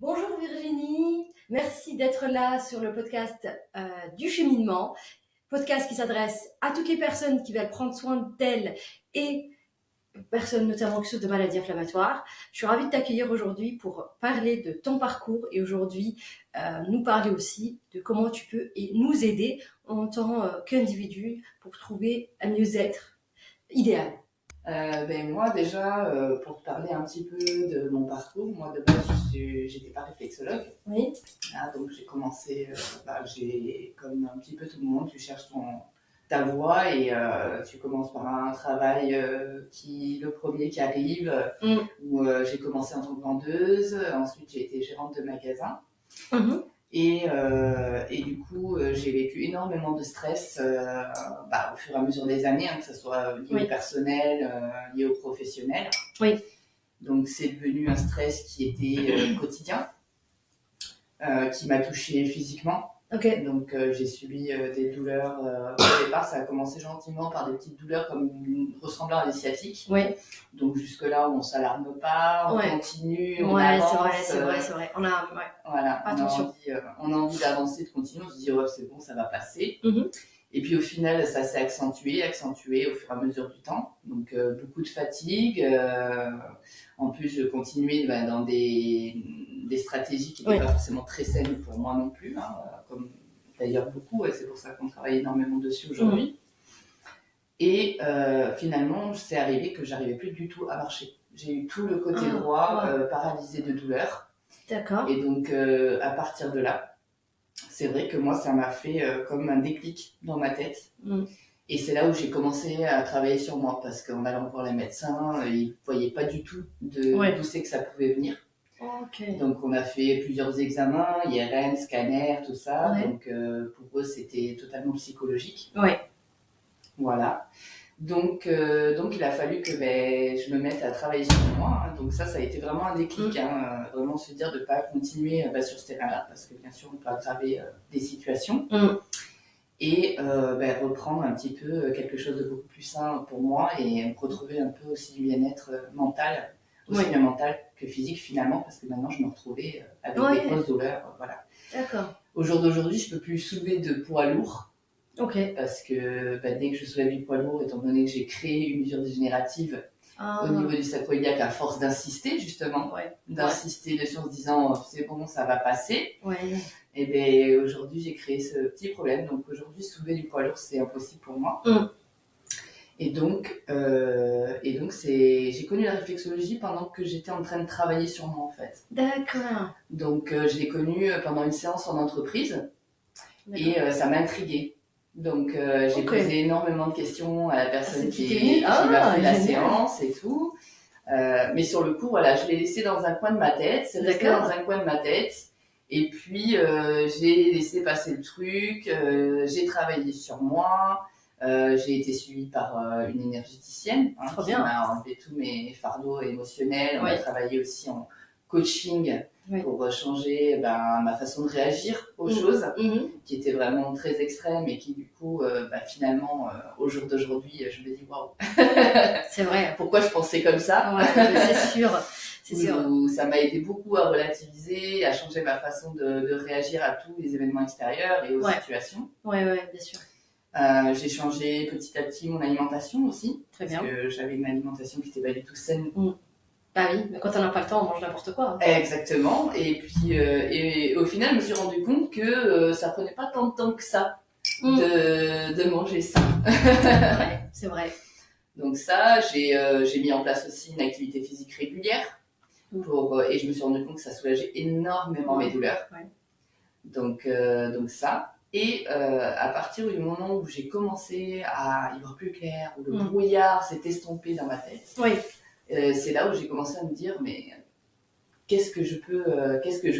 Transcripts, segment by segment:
Bonjour Virginie, merci d'être là sur le podcast du cheminement, podcast qui s'adresse à toutes les personnes qui veulent prendre soin d'elles et personnes notamment qui souffrent de maladies inflammatoires. Je suis ravie de t'accueillir aujourd'hui pour parler de ton parcours et aujourd'hui nous parler aussi de comment tu peux nous aider en tant qu'individu pour trouver un mieux-être idéal. Moi déjà, pour te parler un petit peu de mon parcours, moi de base j'étais pas réflexologue. Oui. Donc j'ai commencé, comme un petit peu tout le monde, tu cherches ta voie et tu commences par un travail le premier qui arrive, où j'ai commencé en tant que vendeuse, ensuite j'ai été gérante de magasin. Et du coup, j'ai vécu énormément de stress au fur et à mesure des années, que ce soit lié au personnel, lié au professionnel. Oui. Donc, c'est devenu un stress qui était quotidien, qui m'a touchée physiquement. Okay. Donc, j'ai subi des douleurs. Au départ, ça a commencé gentiment par des petites douleurs ressemblant à des sciatiques. Oui. Donc, jusque-là, on ne s'alarme pas, on continue, on avance. C'est vrai. Voilà, on a envie d'avancer, de continuer. On se dit, c'est bon, ça va passer. Et puis, au final, ça s'est accentué au fur et à mesure du temps. Donc, beaucoup de fatigue. En plus, je continuais dans des stratégies qui n'étaient pas forcément très saines pour moi non plus, comme d'ailleurs beaucoup, et c'est pour ça qu'on travaille énormément dessus aujourd'hui. Et finalement, c'est arrivé que j'arrivais plus du tout à marcher. J'ai eu tout le côté droit paralysé de douleur. D'accord. Et donc, à partir de là, c'est vrai que moi, ça m'a fait comme un déclic dans ma tête. Et c'est là où j'ai commencé à travailler sur moi, parce qu'en allant voir les médecins, ils ne voyaient pas du tout d'où c'est que ça pouvait venir. Okay. Donc, on a fait plusieurs examens, IRM, scanner, tout ça. Ouais. Donc, pour eux, c'était totalement psychologique. Ouais. Voilà. Donc, il a fallu que je me mette à travailler sur moi. Donc ça a été vraiment un déclic. Vraiment se dire de ne pas continuer sur ce terrain-là, parce que bien sûr, on peut aggraver des situations. Et reprendre un petit peu quelque chose de beaucoup plus sain pour moi et retrouver un peu aussi du bien-être mental, aussi bien mental que physique finalement, parce que maintenant je me retrouvais avec des grosses douleurs. Voilà. D'accord. Au jour d'aujourd'hui, je ne peux plus soulever de poids lourd. Okay. Parce que dès que je soulève du poids lourd, étant donné que j'ai créé une usure dégénérative au niveau du sacro-iliaque, à force d'insister justement, d'insister dessus en se disant c'est bon, ça va passer. Et bien aujourd'hui, j'ai créé ce petit problème. Donc aujourd'hui, soulever du poids lourd, c'est impossible pour moi. Et donc j'ai connu la réflexologie pendant que j'étais en train de travailler sur moi en fait. D'accord. Donc je l'ai connue pendant une séance en entreprise et ça m'a intriguée. Donc j'ai posé énormément de questions à la personne qui m'a fait la séance et tout. Mais sur le coup, voilà, je l'ai laissé dans un coin de ma tête. C'est resté dans un coin de ma tête. Et puis j'ai laissé passer le truc. J'ai travaillé sur moi. J'ai été suivie par une énergéticienne qui m'a enlevé tous mes fardeaux émotionnels. On a travaillé aussi en coaching pour changer ma façon de réagir aux choses, qui était vraiment très extrême et qui du coup, finalement, au jour d'aujourd'hui, je me dis waouh. C'est vrai. Pourquoi je pensais comme ça? C'est sûr. Ça m'a aidé beaucoup à relativiser, à changer ma façon de réagir à tous les événements extérieurs et aux situations. Oui, bien sûr. J'ai changé petit à petit mon alimentation aussi. Très bien. Parce que j'avais une alimentation qui n'était pas du tout saine. Bah oui, mais quand on n'a pas le temps, on mange n'importe quoi. Exactement. Et puis, et au final, je me suis rendu compte que ça prenait pas tant de temps que ça de manger ça. C'est vrai. Donc ça, j'ai mis en place aussi une activité physique régulière et je me suis rendu compte que ça soulageait énormément mes douleurs. Donc ça. Et à partir du moment où j'ai commencé à y voir plus clair, où le brouillard s'est estompé dans ma tête, c'est là où j'ai commencé à me dire mais qu'est-ce que je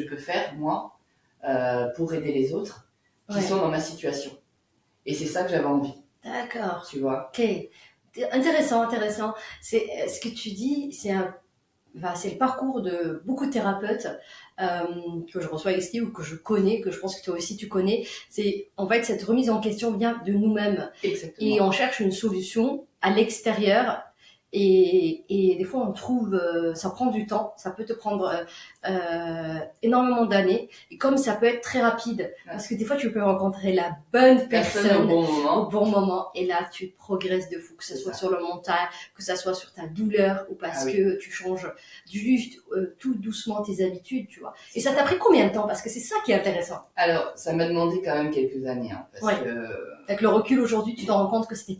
peux faire moi pour aider les autres qui sont dans ma situation. Et c'est ça que j'avais envie. D'accord. Tu vois. Ok. Intéressant. C'est ce que tu dis, c'est le parcours de beaucoup de thérapeutes que je reçois ici ou que je connais, que je pense que toi aussi tu connais. C'est en fait cette remise en question vient de nous-mêmes. Exactement. Et on cherche une solution à l'extérieur Et des fois, on trouve, ça prend du temps, ça peut te prendre énormément d'années. Et comme ça peut être très rapide, parce que des fois, tu peux rencontrer la bonne personne au bon moment, et là, tu progresses de fou, que ce soit sur le mental, que ce soit sur ta douleur, ou parce que tu changes juste tout doucement tes habitudes, tu vois. Et ça t'a pris combien de temps? Parce que c'est ça qui est intéressant. Alors, ça m'a demandé quand même quelques années, hein, parce que... Avec le recul aujourd'hui, tu t'en rends compte que c'était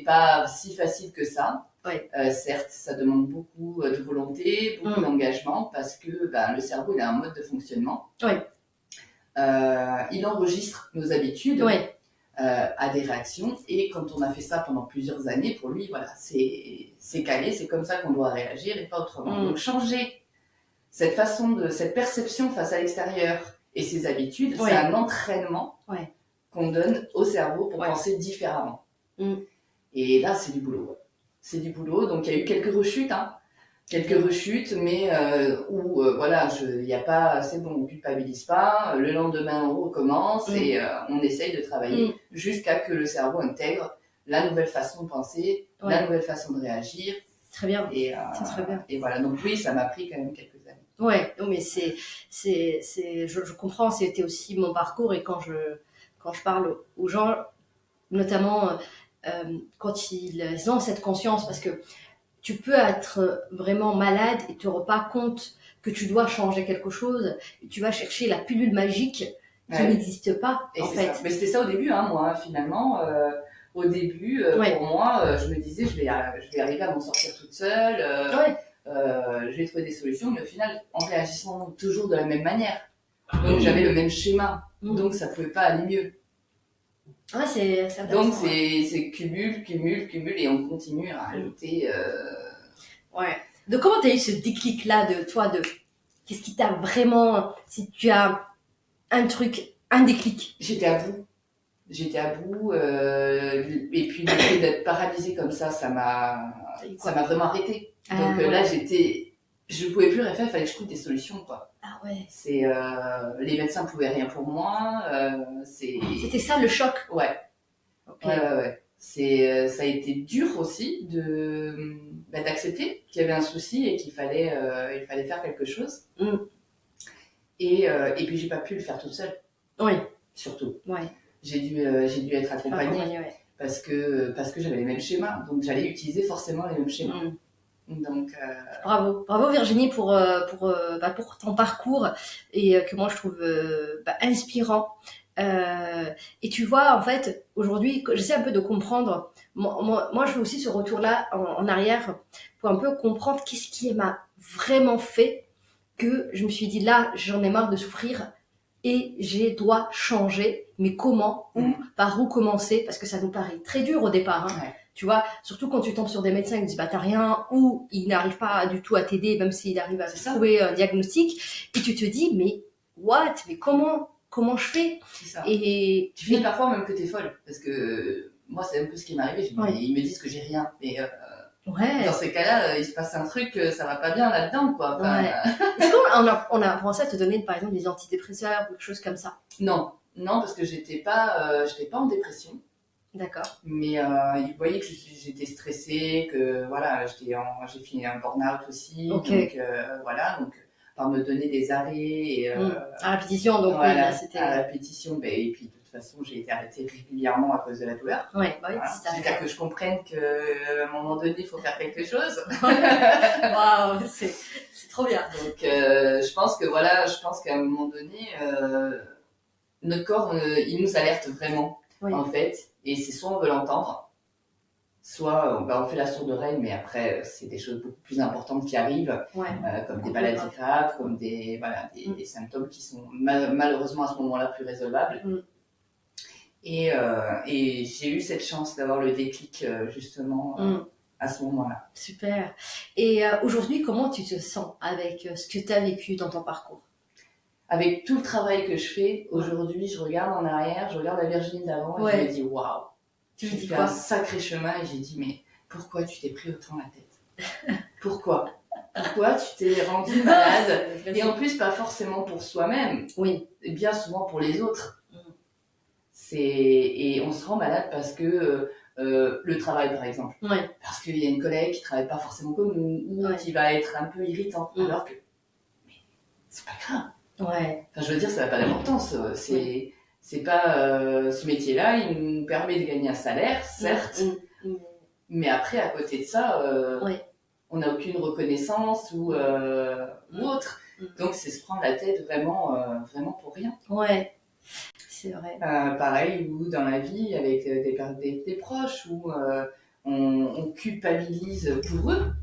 pas si facile que ça. Ouais. Certes, ça demande beaucoup de volonté, beaucoup d'engagement, parce que le cerveau, il a un mode de fonctionnement. Ouais. Il enregistre nos habitudes à des réactions, et quand on a fait ça pendant plusieurs années, pour lui, voilà, c'est calé, c'est comme ça qu'on doit réagir et pas autrement. Donc changer cette perception face à l'extérieur et ses habitudes, c'est un entraînement qu'on donne au cerveau pour penser différemment. Et là, c'est du boulot. C'est du boulot, donc il y a eu quelques rechutes, mais où il y a pas, c'est bon, on culpabilise pas, le lendemain on recommence et on essaye de travailler jusqu'à que le cerveau intègre la nouvelle façon de penser, la nouvelle façon de réagir. Très bien. C'est très bien. Et voilà, donc oui, ça m'a pris quand même quelques années. Ouais, non mais je comprends, c'était aussi mon parcours, et quand je parle aux gens, notamment quand ils ont cette conscience, parce que tu peux être vraiment malade et te rends pas compte que tu dois changer quelque chose, et tu vas chercher la pilule magique qui n'existe pas, en fait. Mais c'était ça au début, moi, finalement. Au début, pour moi, je me disais, je vais arriver à m'en sortir toute seule, je vais trouver des solutions, mais au final, en réagissant toujours de la même manière. Donc j'avais le même schéma, donc ça pouvait pas aller mieux. Ouais, c'est donc c'est cumul, et on continue à ajouter. Ouais. Donc comment t'as eu ce déclic-là de toi, qu'est-ce qui t'a vraiment, si tu as un déclic? J'étais à bout, et puis le fait d'être paralysée comme ça m'a vraiment arrêtée. Donc là, je pouvais plus rien faire, il fallait que je trouve des solutions, quoi. Ah ouais. Les médecins pouvaient rien pour moi. C'était ça le choc. Ouais. Okay. Ouais. Ça a été dur aussi d'accepter qu'il y avait un souci et qu'il fallait faire quelque chose. Et puis j'ai pas pu le faire toute seule. Oui. Surtout. Ouais. J'ai dû être accompagnée parce que j'avais les mêmes schémas, donc j'allais utiliser forcément les mêmes schémas. Donc bravo Virginie pour ton parcours, et que moi je trouve inspirant. Et tu vois, en fait, aujourd'hui, j'essaie un peu de comprendre. Moi, je fais aussi ce retour-là en arrière pour un peu comprendre qu'est-ce qui m'a vraiment fait que je me suis dit, là, j'en ai marre de souffrir et je dois changer. Mais comment, par où commencer? Parce que ça nous paraît très dur au départ. Tu vois, surtout quand tu tombes sur des médecins qui disent bah t'as rien, ou ils n'arrivent pas du tout à t'aider, même s'ils arrivent à trouver un diagnostic, et tu te dis mais comment je fais? C'est ça. Et tu finis parfois même que t'es folle, parce que moi c'est un peu ce qui m'est arrivé. Ils me disent que j'ai rien, mais dans ces cas-là, il se passe un truc, ça va pas bien là-dedans, quoi. Est-ce qu'on a pensé à te donner par exemple des antidépresseurs ou quelque chose comme ça? Non, parce que j'étais pas en dépression. D'accord. Mais ils voyaient que j'étais stressée, que voilà, j'ai fini un burn-out aussi. Okay. Donc par me donner des arrêts et à répétition, donc voilà, oui, là, c'était à répétition, et puis de toute façon j'ai été arrêtée régulièrement à cause de la douleur. Ouais, voilà. C'est-à-dire que je comprenne qu'à un moment donné il faut faire quelque chose. Waouh, c'est trop bien. Donc je pense qu'à un moment donné notre corps il nous alerte vraiment, en fait, et c'est soit on veut l'entendre, soit on fait la sourde oreille, mais après c'est des choses beaucoup plus importantes qui arrivent, comme des maladies graves, comme des symptômes qui sont malheureusement à ce moment-là plus résolvables. Et j'ai eu cette chance d'avoir le déclic justement à ce moment-là. Super. Et aujourd'hui, comment tu te sens avec ce que tu as vécu dans ton parcours? Avec tout le travail que je fais aujourd'hui, je regarde en arrière, je regarde la Virginie d'avant et je me dis waouh, j'ai fait un sacré chemin, et j'ai dit mais pourquoi tu t'es pris autant la tête? Pourquoi tu t'es rendue malade? Et en plus pas forcément pour soi-même, et bien souvent pour les autres. Et on se rend malade parce que le travail, par exemple. Ouais. Parce qu'il y a une collègue qui travaille pas forcément comme nous, ou qui va être un peu irritante, alors que mais c'est pas grave. Ouais. Enfin, je veux dire, ça n'a pas d'importance. C'est pas ce métier-là, il nous permet de gagner un salaire, certes, mais après, à côté de ça, on n'a aucune reconnaissance ou autre. Donc, c'est se prendre la tête vraiment pour rien. Ouais, c'est vrai. Pareil, ou dans la vie, avec des proches, où on culpabilise pour eux.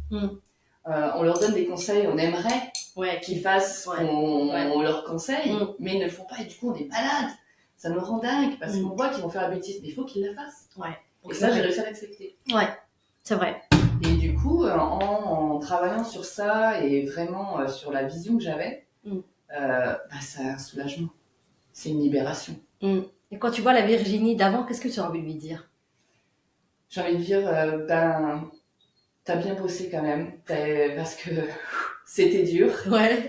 On leur donne des conseils, on aimerait qu'ils fassent ce qu'on leur conseille, mais ils ne le font pas, et du coup, on est malade. Ça nous rend dingue, parce qu'on voit qu'ils vont faire la bêtise, mais il faut qu'ils la fassent. Ouais. Et ça, j'ai réussi à l'accepter. Ouais, c'est vrai. Et du coup, en travaillant sur ça, et vraiment sur la vision que j'avais, c'est un soulagement. C'est une libération. Et quand tu vois la Virginie d'avant, qu'est-ce que tu as envie de lui dire? J'ai envie de dire, t'as bien bossé quand même, parce que c'était dur,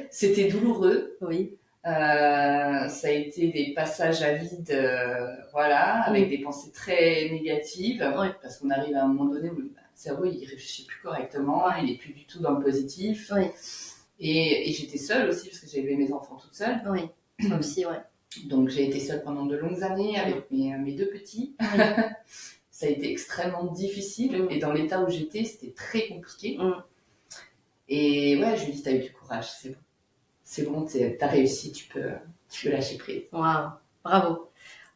c'était douloureux. Oui. Ça a été des passages à vide, avec des pensées très négatives, parce qu'on arrive à un moment donné où le cerveau il réfléchit plus correctement, il est plus du tout dans le positif. Et j'étais seule aussi, parce que j'ai élevé mes enfants toute seule. Oui, ça aussi, Donc j'ai été seule pendant de longues années avec mes deux petits. Ça a été extrêmement difficile, et dans l'état où j'étais, c'était très compliqué. Et je lui dis, t'as eu du courage, c'est bon. C'est bon, t'as réussi, tu peux lâcher prise. Waouh,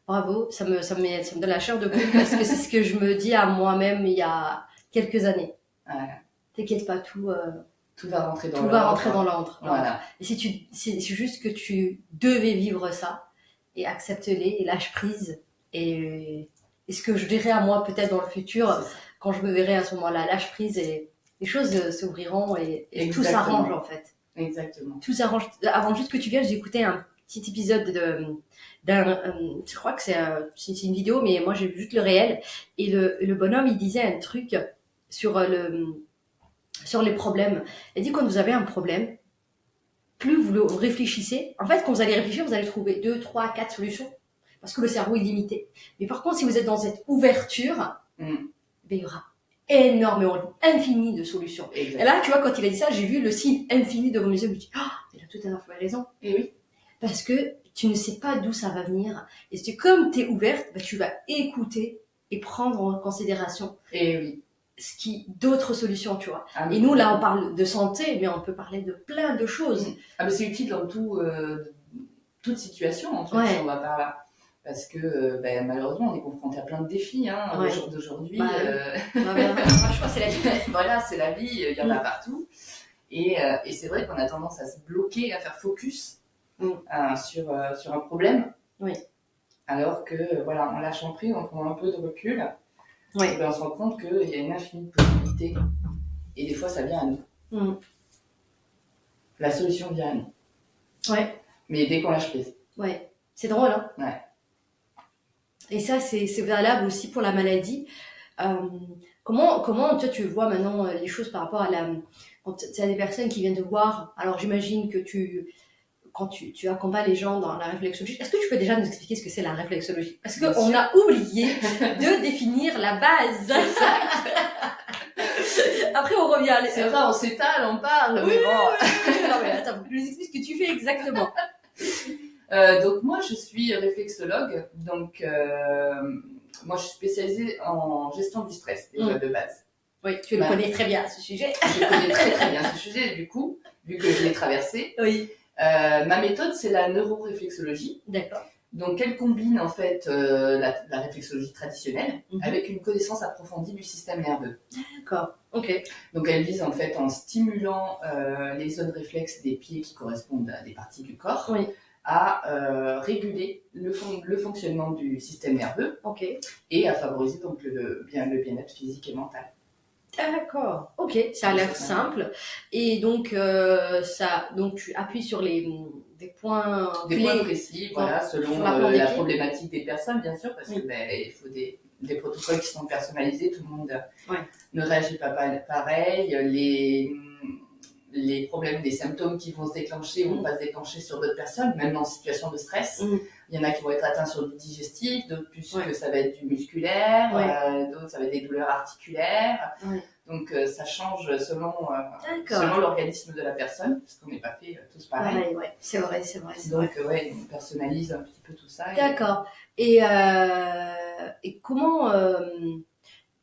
bravo. Ça me donne la chair de poule, parce que c'est ce que je me dis à moi-même il y a quelques années. T'inquiète pas, tout va rentrer dans l'ordre. Voilà. Et c'est juste que tu devais vivre ça, et accepte-les, et lâche prise. Et ce que je dirais à moi peut-être dans le futur, quand je me verrai à ce moment-là, lâche prise, et les choses s'ouvriront, et tout s'arrange en fait. Exactement. Tout s'arrange. Avant juste que tu viennes, j'ai écouté un petit épisode je crois que c'est une vidéo, mais moi j'ai vu juste le réel, et le bonhomme il disait un truc sur les problèmes. Il dit, quand vous avez un problème, plus vous le réfléchissez, en fait quand vous allez réfléchir, vous allez trouver 2, 3, 4 solutions, parce que le cerveau est limité. Mais par contre, si vous êtes dans cette ouverture, il y aura énormément, infini de solutions. Exactement. Et là, tu vois, quand il a dit ça, j'ai vu le signe infini devant mes yeux, je me dis, il a tout à fait raison. Et oui. Parce que tu ne sais pas d'où ça va venir. Et comme tu es ouverte, tu vas écouter et prendre en considération. Et oui. D'autres solutions, tu vois. Et nous, là, on parle de santé, mais on peut parler de plein de choses. Mais c'est utile dans toute situation, en fait, si on va par là. Parce que malheureusement, on est confronté à plein de défis au jour d'aujourd'hui. Franchement, c'est la vie. Voilà, c'est la vie, il y en a partout. Et c'est vrai qu'on a tendance à se bloquer, à faire focus sur un problème. Oui. Alors que, en lâchant prise, on prend un peu de recul. Et on se rend compte qu'il y a une infinie de possibilités. Et des fois, ça vient à nous. La solution vient à nous. Mais dès qu'on lâche prise. C'est drôle, hein. Et ça, c'est valable aussi pour la maladie. Comment toi, tu vois maintenant les choses par rapport à quand tu as des personnes qui viennent te voir, alors j'imagine que quand tu accompagnes les gens dans la réflexologie, est-ce que tu peux déjà nous expliquer ce que c'est la réflexologie? Parce qu'on a oublié de définir la base. Après, on revient. C'est vrai, on s'étale, on parle. Oui, mais bon. Non, mais attends, je nous explique ce que tu fais exactement. Donc moi, je suis réflexologue. Donc moi, je suis spécialisée en gestion du stress, déjà de base. Oui, tu le connais très bien, ce sujet. Je connais très très bien ce sujet, du coup, vu que je l'ai traversé. Oui. Ma méthode, c'est la neuroréflexologie. D'accord. Donc, elle combine en fait la réflexologie traditionnelle avec une connaissance approfondie du système nerveux. D'accord, ok. Donc, elle vise en fait en stimulant les zones réflexes des pieds qui correspondent à des parties du corps à réguler le fonctionnement du système nerveux et à favoriser donc le bien-être physique et mental. D'accord, ok, ça a l'air simple. Et donc, tu appuies sur des points précis, selon la problématique des personnes, bien sûr, parce que il faut des protocoles qui sont personnalisés, tout le monde ne réagit pas pareil. les problèmes, des symptômes qui vont se déclencher vont pas se déclencher sur d'autres personnes, même en situation de stress. Il y en a qui vont être atteints sur du digestif, d'autres plus que ça va être du musculaire, d'autres ça va être des douleurs articulaires. Donc ça change selon l'organisme de la personne, parce qu'on n'est pas fait tous pareil. C'est vrai. Donc on personnalise un petit peu tout ça. D'accord. Et comment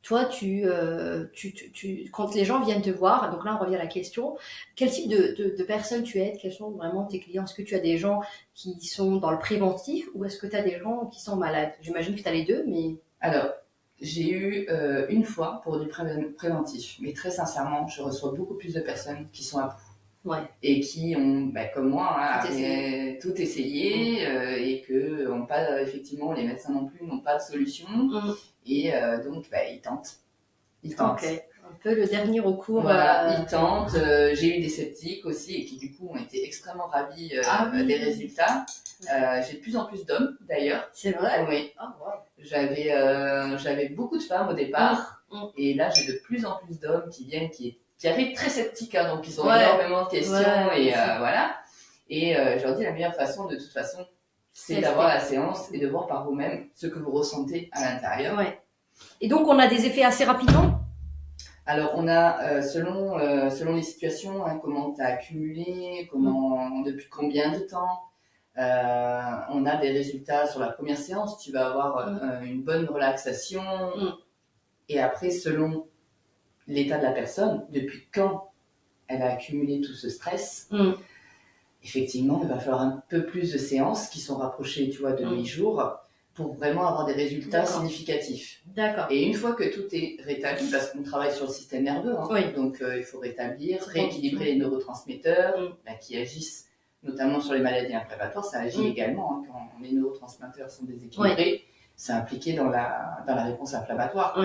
toi, quand les gens viennent te voir, donc là on revient à la question, quel type de personnes tu aides? Quels sont vraiment tes clients? Est-ce que tu as des gens qui sont dans le préventif ou est-ce que tu as des gens qui sont malades? J'imagine que tu as les deux, mais... Alors, j'ai eu une fois pour du préventif, mais très sincèrement, je reçois beaucoup plus de personnes qui sont à bout. Et qui ont, comme moi, tout essayé et que effectivement, les médecins non plus n'ont pas de solution. Et donc, ils tentent. Ok, un peu le dernier recours. Voilà, ils tentent. J'ai eu des sceptiques aussi et qui, du coup, ont été extrêmement ravis des résultats. J'ai de plus en plus d'hommes, d'ailleurs. C'est vrai? Oui. J'avais beaucoup de femmes au départ. Et là, j'ai de plus en plus d'hommes qui viennent, qui arrivent très sceptiques, hein, donc ils ont énormément de questions. Et voilà. Et je leur dis, la meilleure façon, de toute façon, c'est d'avoir la séance et de voir par vous-même ce que vous ressentez à l'intérieur. Et donc, on a des effets assez rapidement? Alors, on a, selon les situations, comment tu as accumulé, depuis combien de temps. On a des résultats sur la première séance. Tu vas avoir une bonne relaxation. Et après, selon l'état de la personne, depuis quand elle a accumulé tout ce stress, effectivement, il va falloir un peu plus de séances qui sont rapprochées, tu vois, de 8 jours pour vraiment avoir des résultats significatifs. D'accord. Et une fois que tout est rétabli, parce qu'on travaille sur le système nerveux, donc il faut rééquilibrer les neurotransmetteurs qui agissent notamment sur les maladies inflammatoires. Ça agit également quand les neurotransmetteurs sont déséquilibrés. C'est impliqué dans la réponse inflammatoire.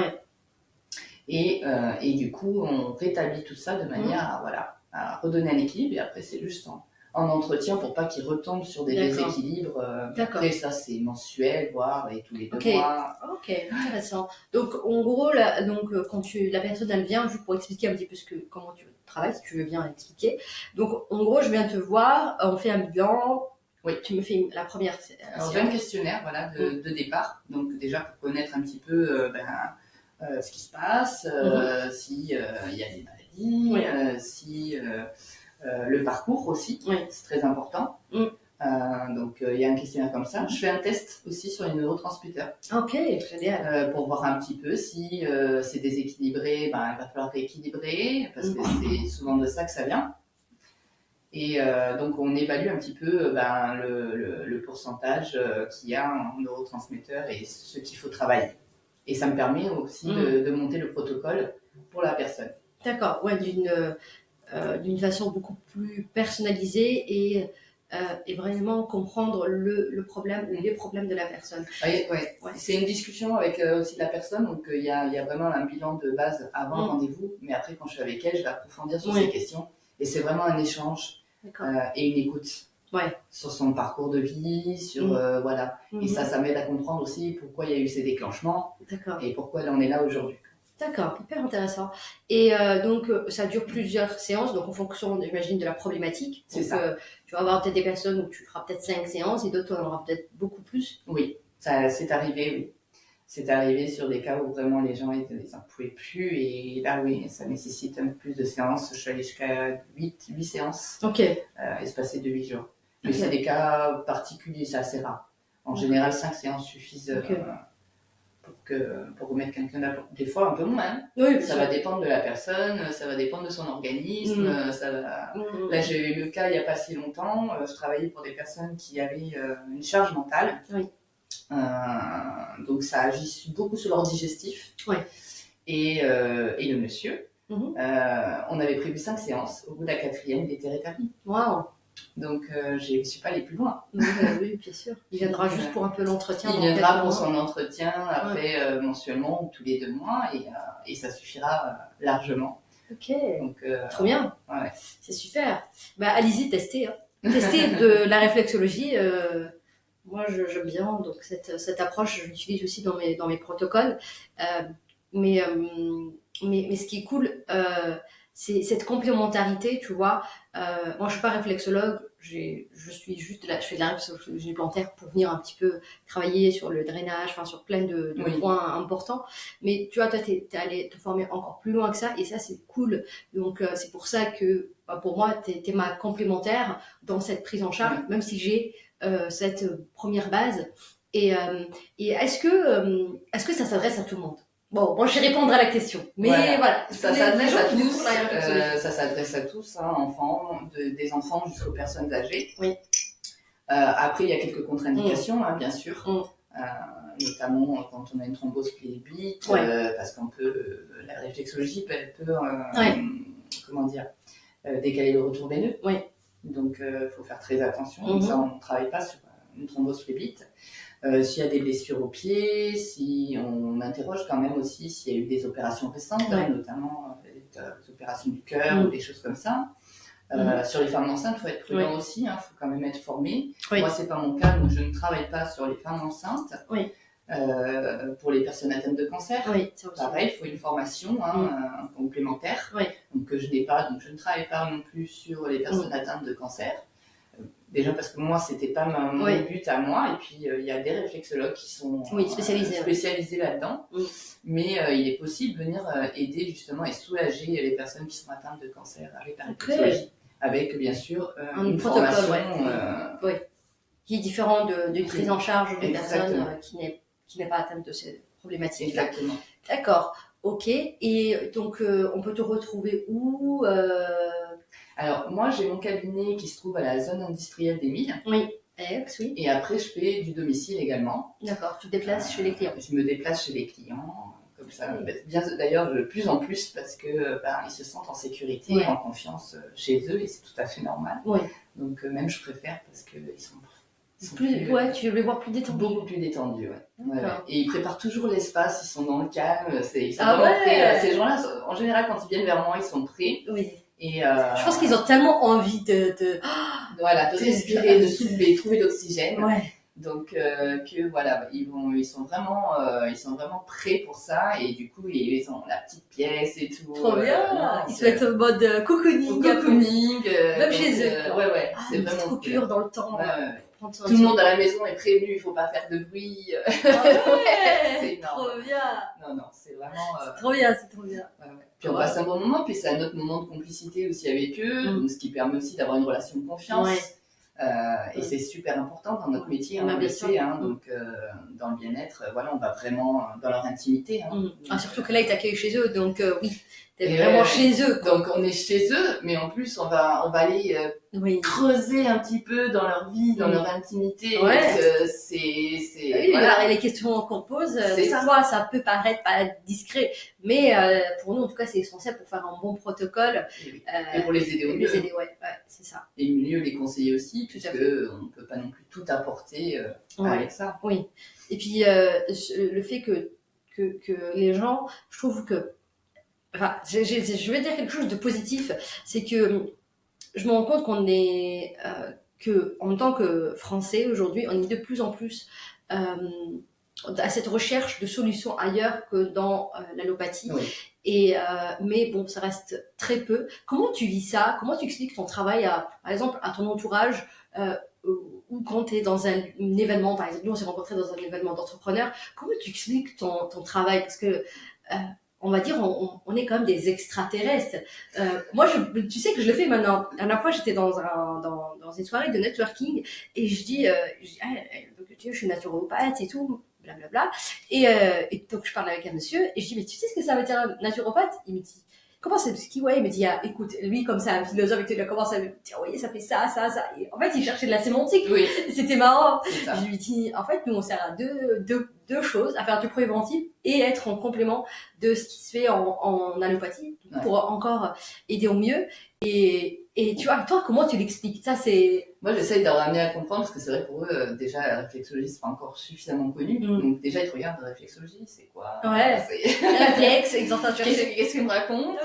Et du coup, on rétablit tout ça de manière à redonner un équilibre. Et après, c'est juste en entretien pour pas qu'il retombe sur des déséquilibres. Après, ça, c'est mensuel, voire et tous les 2 mois. Ok, intéressant. Donc, en gros, quand la personne elle vient, juste pour expliquer un petit peu comment tu travailles, si tu veux bien expliquer. Donc, en gros, je viens te voir, on fait un bilan. Oui, tu me fais la première. Alors, j'ai un questionnaire de départ. Donc, déjà, pour connaître un petit peu ce qui se passe, s'il y a des maladies, si le parcours aussi, c'est très important. Donc il y a un questionnaire comme ça. Je fais un test aussi sur les neurotransmetteurs. Ok, génial. Pour voir un petit peu si c'est déséquilibré, il va falloir rééquilibrer parce que c'est souvent de ça que ça vient. Et donc on évalue un petit peu le pourcentage qu'il y a en neurotransmetteurs et ce qu'il faut travailler. Et ça me permet aussi de monter le protocole pour la personne. D'accord, d'une façon beaucoup plus personnalisée et vraiment comprendre le problème ou les problèmes de la personne. C'est une discussion avec aussi la personne, donc il y a vraiment un bilan de base avant le rendez-vous, mais après quand je suis avec elle, je vais approfondir sur ces questions. Et c'est vraiment un échange et une écoute sur son parcours de vie, voilà. Et ça m'aide à comprendre aussi pourquoi il y a eu ces déclenchements et pourquoi on est là aujourd'hui. D'accord, hyper intéressant. Et donc, ça dure plusieurs séances, donc en fonction, j'imagine, de la problématique. C'est ça. Tu vas avoir peut-être des personnes où tu feras peut-être 5 séances et d'autres, tu en auras peut-être beaucoup plus. Oui, ça c'est arrivé, oui. C'est arrivé sur des cas où vraiment les gens ils n'en pouvaient plus. Et là, oui, ça nécessite un peu plus de séances. Je suis allée jusqu'à 8 séances espacées de 8 jours. Mais c'est des cas particuliers, c'est assez rare. En général, 5 séances suffisent pour remettre quelqu'un d'abord. Des fois, un peu moins. Ça va dépendre de la personne, ça va dépendre de son organisme. Là, j'ai eu le cas il n'y a pas si longtemps. Je travaillais pour des personnes qui avaient une charge mentale. Donc, ça agit beaucoup sur leur digestif. Et le monsieur, on avait prévu 5 séances. Au bout de la 4e, il était rétabli. Waouh! Donc, je ne suis pas allée plus loin. Oui, bien sûr. Il viendra juste pour un peu l'entretien. Il viendra pour son entretien, après mensuellement ou tous les 2 mois, et ça suffira largement. Ok, donc, trop bien. C'est super. Allez-y, testez. Testez de la réflexologie. Moi, j'aime bien donc cette approche. Je l'utilise aussi dans mes protocoles. Mais ce qui est cool c'est cette complémentarité, tu vois. Moi, je suis pas réflexologue, je suis juste là, je fais de la réflexologie plantaire pour venir un petit peu travailler sur le drainage, enfin sur plein de points importants. Mais tu vois, toi, t'es allé te former encore plus loin que ça, et ça, c'est cool. Donc, c'est pour ça que, pour moi, t'es ma complémentaire dans cette prise en charge, même si j'ai cette première base. Et est-ce que ça s'adresse à tout le monde? Bon, moi je vais répondre à la question, mais voilà. Ça s'adresse à tous. Ça s'adresse à tous, hein, enfants, des enfants jusqu'aux personnes âgées. Oui. Après, il y a quelques contre-indications, hein, bien sûr, notamment quand on a une thrombose pléibite, parce qu'on peut, la réflexologie, elle peut, comment dire, décaler le retour veineux. Oui. Donc, faut faire très attention. Ça, on ne travaille pas sur une thrombose pléibite. S'il y a des blessures au pied, si on interroge quand même aussi s'il y a eu des opérations récentes, notamment des opérations du cœur ou des choses comme ça. Sur les femmes enceintes, il faut être prudent aussi, il faut quand même être formé. Moi, c'est pas mon cas, donc je ne travaille pas sur les femmes enceintes. Pour les personnes atteintes de cancer, pareil, il faut une formation complémentaire, donc que je n'ai pas, donc je ne travaille pas non plus sur les personnes atteintes de cancer. Déjà parce que moi, c'était pas mon but à moi, et puis il y a des réflexologues qui sont spécialisés là-dedans, mais il est possible de venir aider justement et soulager les personnes qui sont atteintes de cancer avec la réflexologie, avec bien sûr une formation qui est différent d'une prise en charge d'une personne qui n'est pas atteinte de ces problématiques-là. Exactement. D'accord, ok. Et donc, on peut te retrouver où Alors, moi, j'ai mon cabinet qui se trouve à la zone industrielle d'Émile. Oui, oui. Et après, je fais du domicile également. D'accord, tu te déplaces chez les clients. Je me déplace chez les clients, comme ça. Bien, d'ailleurs, de plus en plus, parce que ils se sentent en sécurité et en confiance chez eux, et c'est tout à fait normal. Oui. Donc, même, je préfère parce qu'ils sont tu veux les voir plus détendus. Beaucoup plus détendus, Et ils préparent toujours l'espace, ils sont dans le calme, ils sont vraiment prêts. Ces gens-là, en général, quand ils viennent vers moi, ils sont prêts. Oui. Et je pense qu'ils ont tellement envie de respirer, de souffler, trouver l'oxygène. Ouais. Donc que voilà, ils sont vraiment prêts pour ça, et du coup ils ont la petite pièce et tout. Trop bien. Ils se mettent en mode cocooning. Même chez eux. C'est une petite coupure dans le temps. Tout le monde à la maison est prévenu, il faut pas faire de bruit. C'est énorme. Trop bien. Non, c'est vraiment. C'est trop bien. Puis on passe un bon moment, puis c'est un autre moment de complicité aussi avec eux, donc ce qui permet aussi d'avoir une relation de confiance. Et c'est super important dans notre métier, on le sait, donc dans le bien-être, on va vraiment dans leur intimité. Surtout que là, ils t'accueillent chez eux, donc t'es vraiment chez eux. Donc on est chez eux, mais en plus on va aller creuser un petit peu dans leur vie, dans leur intimité. Donc, les questions qu'on pose, des fois ça peut paraître pas discret, mais pour nous en tout cas c'est essentiel pour faire un bon protocole. Et pour les aider au mieux. C'est ça. Et mieux les conseiller aussi, puisque on ne peut pas non plus tout apporter avec ça. Oui. Et puis le fait que les gens, je trouve que je vais dire quelque chose de positif, c'est que je me rends compte qu'on est que en tant que Français aujourd'hui, on est de plus en plus à cette recherche de solutions ailleurs que dans l'allopathie. Et mais bon, ça reste très peu. Comment tu vis ça? Comment tu expliques ton travail par exemple à ton entourage, ou quand tu es dans un événement, par exemple, nous on s'est rencontrés dans un événement d'entrepreneurs. Comment tu expliques ton travail? Parce que on va dire, on est quand même des extraterrestres. Moi, tu sais que je le fais maintenant. La dernière fois, j'étais dans une soirée de networking et je dis, je suis naturopathe et tout, blablabla. Et donc, je parle avec un monsieur et je dis, mais tu sais ce que ça veut dire un naturopathe? Il me dit, comment c'est ce qu'il il me dit, écoute, lui, comme ça, un philosophe, il a commencé à me dire, oui, ça fait ça. Et en fait, il cherchait de la sémantique. Oui. C'était marrant. Je lui dis, en fait, nous, on sert à deux choses, à faire du préventif et être en complément de ce qui se fait en allopathie pour encore aider au mieux. Et tu vois, toi, comment tu l'expliques? Ça, c'est... Moi, j'essaye de leur amener à comprendre, parce que c'est vrai pour eux, déjà, la réflexologie, c'est pas encore suffisamment connu. Donc, déjà, ils te regardent, la réflexologie, c'est quoi? Réflexe, qu'est-ce qu'ils me racontent?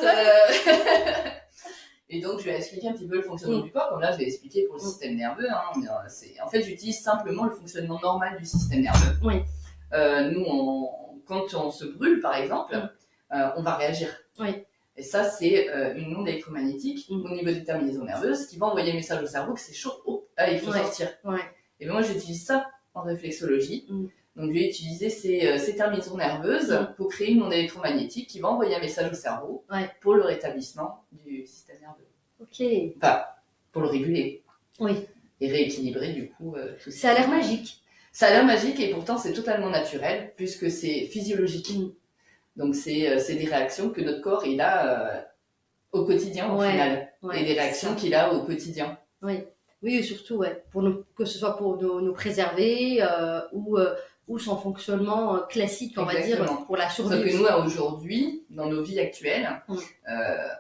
Et donc, je vais expliquer un petit peu le fonctionnement du corps, comme là, je l'ai expliqué pour le système nerveux. En fait, j'utilise simplement le fonctionnement normal du système nerveux. Nous, quand on se brûle, par exemple, on va réagir. Et ça, c'est une onde électromagnétique au niveau des terminaisons nerveuses qui va envoyer un message au cerveau que c'est chaud, il faut sortir. Et bien moi, j'utilise ça en réflexologie. Donc, je vais utiliser ces terminaisons nerveuses pour créer une onde électromagnétique qui va envoyer un message au cerveau pour le rétablissement du système nerveux. Ok. Enfin, pour le réguler. Oui. Et rééquilibrer, du coup, tout ça. Ça a l'air magique. Ça a l'air magique et pourtant, c'est totalement naturel puisque c'est physiologique. Donc, c'est des réactions que notre corps, il a au quotidien, au final. Et des réactions qu'il a au quotidien. Oui, surtout, pour que ce soit pour nous préserver ou son fonctionnement classique, on va dire, pour la survie. Sauf que nous, aujourd'hui, dans nos vies actuelles,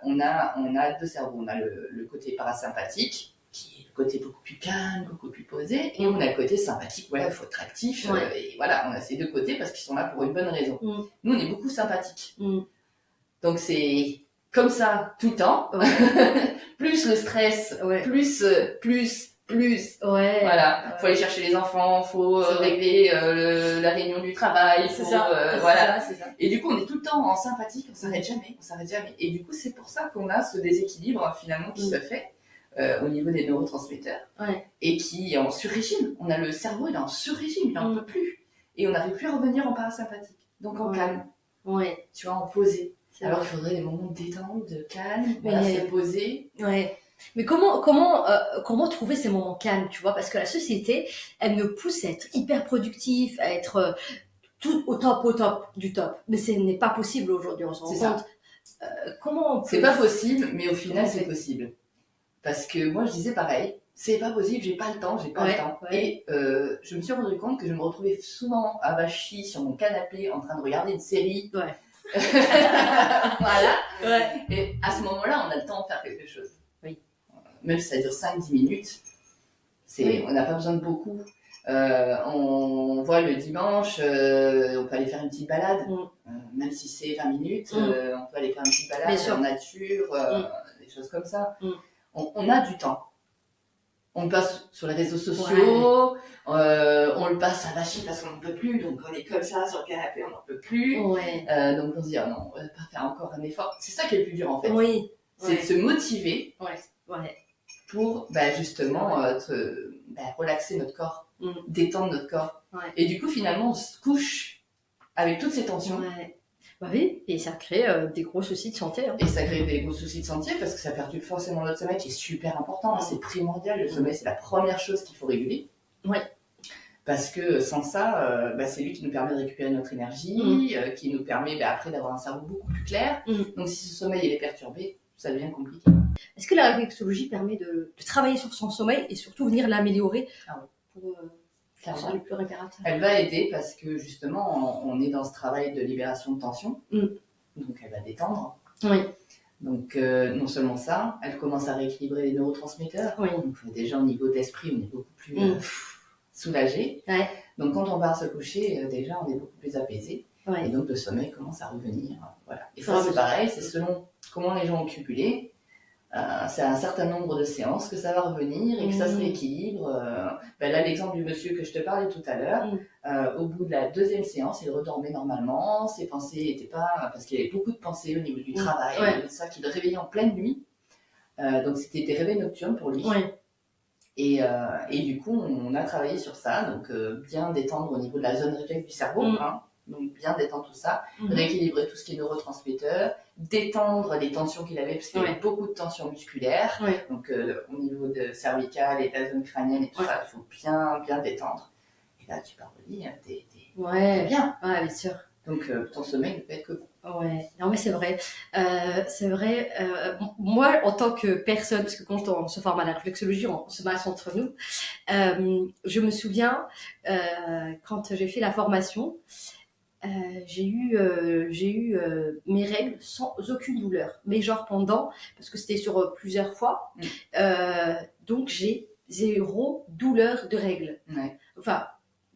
on a deux cerveaux. On a le côté parasympathique, qui est le côté beaucoup plus calme, beaucoup plus posé, et on a le côté sympathique, il faut être actif, et voilà, on a ces deux côtés parce qu'ils sont là pour une bonne raison. Nous, on est beaucoup sympathique. Donc, c'est comme ça, tout le temps. Plus le stress, plus. Voilà. Faut aller chercher les enfants, faut régler la réunion du travail. C'est ça. Et du coup, on est tout le temps en sympathique, on s'arrête jamais. Et du coup, c'est pour ça qu'on a ce déséquilibre finalement qui se fait au niveau des neurotransmetteurs et qui est en sur-régime. On a le cerveau, il est en sur-régime, il n'en peut plus. Et on n'arrive plus à revenir en parasympathique. Donc en calme. Tu vois, en posé. Alors qu'il faudrait des moments de détente, de calme, se poser. Mais comment trouver ces moments calmes, tu vois? Parce que la société, elle nous pousse à être hyper productif, à être tout au top du top. Mais ce n'est pas possible aujourd'hui, on s'en rend compte. Comment on peut... C'est pas possible, mais au final, c'est possible. Parce que moi, je disais pareil, c'est pas possible, j'ai pas le temps. Et je me suis rendu compte que je me retrouvais souvent avachie sur mon canapé en train de regarder une série. Voilà. Et à ce moment-là, on a le temps de faire quelque chose. Même si ça dure 5-10 minutes, on n'a pas besoin de beaucoup. On voit le dimanche, on peut aller faire une petite balade, même si c'est 20 minutes, on peut aller faire une petite balade en nature, des choses comme ça. On a du temps. On le passe sur les réseaux sociaux, on le passe à vachie parce qu'on n'en peut plus, donc on est comme ça sur le canapé, on n'en peut plus. Donc on se dit, non, on va pas faire encore un effort. C'est ça qui est le plus dur en fait. C'est de se motiver pour justement relaxer notre corps, détendre notre corps. Et du coup, finalement, on se couche avec toutes ces tensions. Bah oui, et ça crée des gros soucis de santé. Et ça crée des gros soucis de santé parce que ça perturbe forcément notre sommeil qui est super important. C'est primordial. Le sommeil, c'est la première chose qu'il faut réguler. Parce que sans ça, c'est lui qui nous permet de récupérer notre énergie, qui nous permet après d'avoir un cerveau beaucoup plus clair. Donc si ce sommeil il est perturbé, ça devient compliqué. Est-ce que la réflexologie permet de travailler sur son sommeil et surtout venir l'améliorer pour le plus réparateur? Elle va aider parce que justement, on est dans ce travail de libération de tension. Donc elle va détendre. Donc non seulement ça, elle commence à rééquilibrer les neurotransmetteurs. Donc déjà au niveau d'esprit, on est beaucoup plus soulagé. Donc quand on part se coucher, déjà on est beaucoup plus apaisé. Et donc le sommeil commence à revenir. Et ça c'est pareil, c'est selon comment les gens ont cumulé. C'est un certain nombre de séances que ça va revenir et que ça se rééquilibre. Là, l'exemple du monsieur que je te parlais tout à l'heure, au bout de la deuxième séance, il redormait normalement. Ses pensées n'étaient pas... Parce qu'il y avait beaucoup de pensées au niveau du travail, de ça qui le réveillait en pleine nuit. Donc, c'était des réveils nocturnes pour lui. Et du coup, on a travaillé sur ça. Donc, bien détendre au niveau de la zone réflexe du cerveau. Donc, bien détendre tout ça, rééquilibrer tout ce qui est neurotransmetteurs, détendre les tensions qu'il avait, parce qu'il y avait beaucoup de tensions musculaires. Donc, au niveau de cervical et de la zone crânienne et tout ça, il faut bien détendre. Et là, tu pars au lit, t'es bien. Bien sûr. Donc, ton sommeil ne peut être que bon. Non mais c'est vrai. Moi, en tant que personne, parce que quand on se forme à la réflexologie, on se masse entre nous, je me souviens, quand j'ai fait la formation, j'ai eu mes règles sans aucune douleur, mais genre parce que c'était sur plusieurs fois, donc j'ai 0 douleur de règles. Enfin,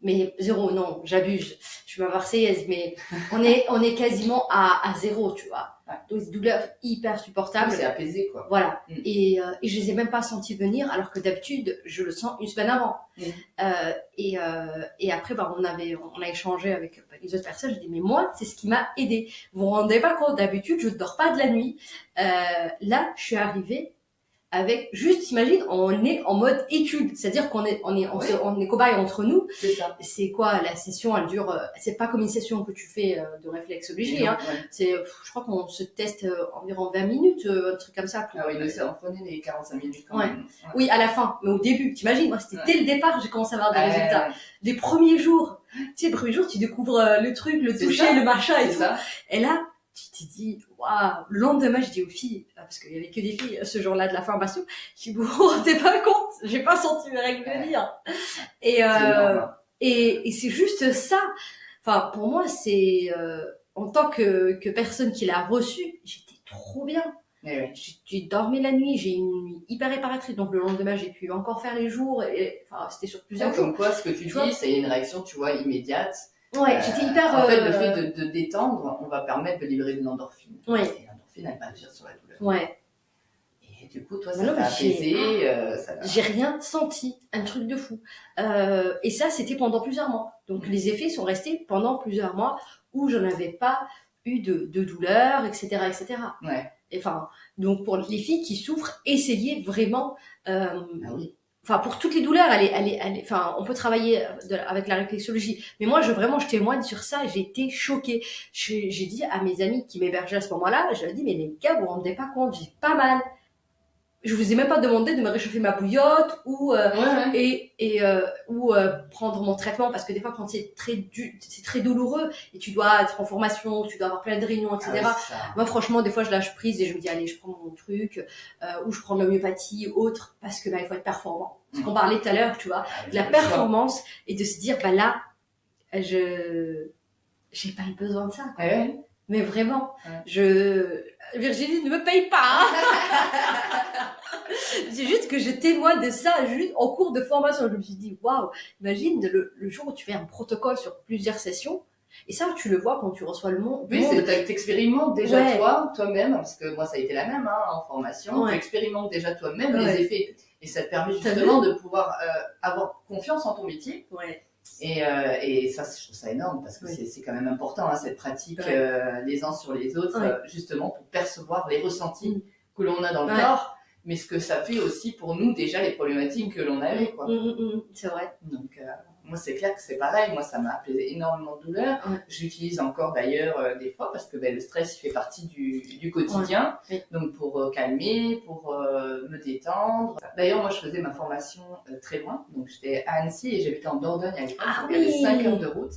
Mais 0, non, j'abuse. Je suis ma Marseillaise, mais on est quasiment à 0, tu vois. Ouais. Donc, des douleurs hyper supportables. C'est apaisé, quoi. Voilà. Et je les ai même pas sentis venir, alors que d'habitude, je le sens une semaine avant. Et après, on a échangé avec les autres personnes. Je dis, mais moi, c'est ce qui m'a aidé. Vous vous rendez pas compte, d'habitude, je dors pas de la nuit. Là, je suis arrivée avec, juste, imagine, on est en mode étude. C'est-à-dire qu'on est cobayes entre nous. C'est ça. C'est quoi, la session, elle dure, c'est pas comme une session que tu fais de réflexologie, hein. C'est, je crois qu'on se teste environ 20 minutes, un truc comme ça. Ah oui, mais ça, on prenait les 45 minutes quand même. Oui, à la fin, mais au début, t'imagines, moi, c'était dès le départ, j'ai commencé à avoir des résultats. Les premiers jours, tu découvres le truc, le toucher, le machin et tout. Ça. Et là, tu t'es dit, waouh, le lendemain, je dis aux filles, parce qu'il y avait que des filles ce jour-là de la formation, je dis, vous vous rendez pas compte, j'ai pas senti mes règles venir. Et c'est juste ça. Enfin, pour moi, c'est, en tant que personne qui l'a reçu, j'étais trop bien. J'ai dormi la nuit, j'ai une nuit hyper réparatrice, donc le lendemain j'ai pu encore faire les jours, enfin c'était sur plusieurs jours. Comme quoi, ce que tu dis, c'est une réaction, tu vois, immédiate. Ouais, j'étais hyper. En fait, le fait de détendre, on va permettre de libérer de l'endorphine. Ouais. Et l'endorphine, elle va agir sur la douleur. Ouais. Et du coup, toi, ça t'a apaisé. J'ai rien senti, un truc de fou. Et ça, c'était pendant plusieurs mois. Donc les effets sont restés pendant plusieurs mois où je n'avais pas eu de douleur, etc., etc. Ouais. Enfin, donc pour les filles qui souffrent, essayez vraiment. Ah oui. Enfin, pour toutes les douleurs, enfin, on peut travailler avec la réflexologie. Mais moi, je témoigne sur ça. J'ai été choquée. J'ai dit à mes amis qui m'hébergeaient à ce moment-là, je leur ai dit, mais les gars, vous vous rendez pas compte, j'ai pas mal. Je vous ai même pas demandé de me réchauffer ma bouillotte ou prendre mon traitement, parce que des fois quand c'est très douloureux et tu dois être en formation, tu dois avoir plein de réunions, etc. Moi franchement des fois je lâche prise et je me dis allez je prends mon truc ou je prends de l'homéopathie autre, parce que il faut être performant. Ce qu'on parlait tout à l'heure, tu vois, de la performance et de se dire là j'ai pas eu besoin de ça, quoi. Mais vraiment, Virginie ne me paye pas, hein. C'est juste que je témoigne de ça juste en cours de formation. Je me suis dit, waouh, imagine le jour où tu fais un protocole sur plusieurs sessions. Et ça, tu le vois quand tu reçois le monde. Oui, t'expérimentes déjà toi-même, parce que moi ça a été la même en formation. Tu expérimentes déjà toi-même les effets. Et ça te permet justement de pouvoir avoir confiance en ton métier. Et ça, je trouve ça énorme, parce que c'est quand même important, cette pratique les uns sur les autres, justement pour percevoir les ressentis que l'on a dans le corps, mais ce que ça fait aussi pour nous déjà les problématiques que l'on avait, quoi. C'est vrai. Donc moi c'est clair que c'est pareil, moi ça m'a apaisé énormément de douleurs. J'utilise encore d'ailleurs des fois, parce que le stress il fait partie du quotidien, donc pour calmer, pour me détendre. D'ailleurs moi je faisais ma formation très loin, donc j'étais à Annecy et j'habitais en Dordogne à l'époque, il y avait 5 heures de route.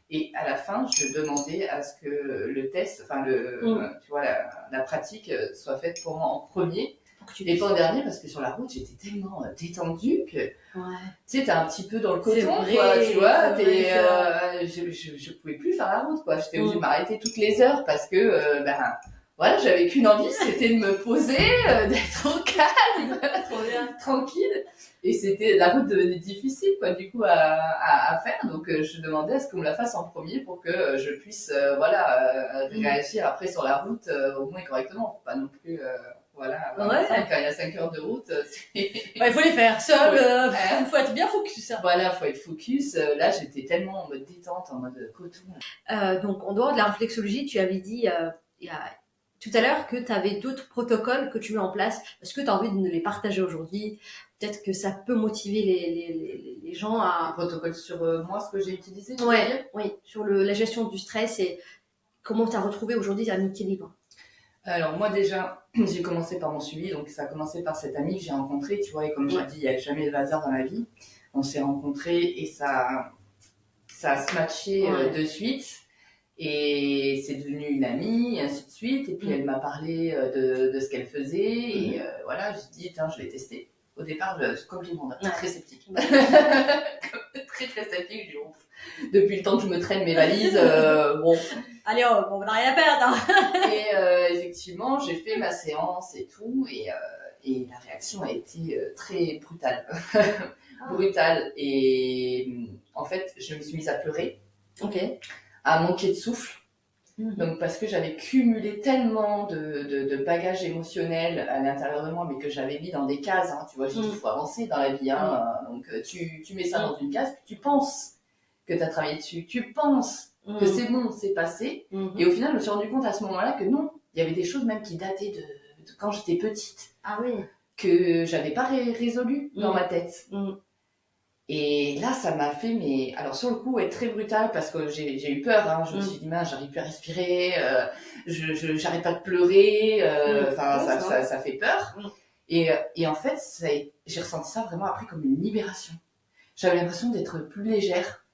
Et à la fin, je demandais à ce que le test, enfin tu vois, la pratique soit faite pour moi en premier. Et pas en dernier, parce que sur la route, j'étais tellement détendue que tu sais, t'es un petit peu dans le coton, quoi, tu vois. Je pouvais plus faire la route, quoi. J'étais obligée de m'arrêter toutes les heures parce que, voilà, j'avais qu'une envie, c'était de me poser, d'être au calme, tranquille. Et la route devenait difficile, quoi, du coup, à faire. Donc, je demandais à ce qu'on me la fasse en premier pour que je puisse, réagir après sur la route au moins correctement. Pas non plus, quand il y a 5 heures de route, il faut les faire seul, faut être bien focus. Voilà, faut être focus. Là, j'étais tellement en mode détente, en mode coton. Donc, en dehors de la réflexologie, tu avais dit il y a tout à l'heure que tu avais d'autres protocoles que tu mets en place. Est-ce que tu as envie de nous les partager aujourd'hui? Peut-être que ça peut motiver les gens à... Les protocoles sur moi, ce que j'ai utilisé? Oui, sur la gestion du stress et comment tu as retrouvé aujourd'hui un équilibre. Alors moi déjà, j'ai commencé par mon suivi, donc ça a commencé par cette amie que j'ai rencontrée, tu vois, et comme je dis, il n'y a jamais de hasard dans la vie. On s'est rencontrés et ça a se matché de suite. Et c'est devenu une amie, et ainsi de suite. Et puis elle m'a parlé de ce qu'elle faisait. Et voilà, j'ai dit, tiens, je vais tester. Au départ, comme tout le monde, très sceptique. Très sceptique, je dis, depuis le temps que je me traîne mes valises, bon. Allez, on n'a rien à perdre. Et effectivement, j'ai fait ma séance et tout. Et la réaction a été très brutale. brutale. Et en fait, je me suis mise à pleurer, à manquer de souffle. Donc, parce que j'avais cumulé tellement de bagages émotionnels à l'intérieur de moi, mais que j'avais mis dans des cases. Hein. Tu vois, j'ai dit, il faut avancer dans la vie. Hein. Donc, tu mets ça dans une case, puis tu penses que tu as travaillé dessus. Tu penses que c'est bon, c'est passé. Et au final, je me suis rendu compte à ce moment-là que non, il y avait des choses même qui dataient de quand j'étais petite. Ah oui. Que j'avais pas résolu dans ma tête. Et là, ça m'a fait, mais alors sur le coup, être très brutal parce que j'ai eu peur. Hein. Je me suis dit, mince, j'arrive plus à respirer, j'arrête pas de pleurer. Ça fait peur. Et en fait, j'ai ressenti ça vraiment après comme une libération. J'avais l'impression d'être plus légère.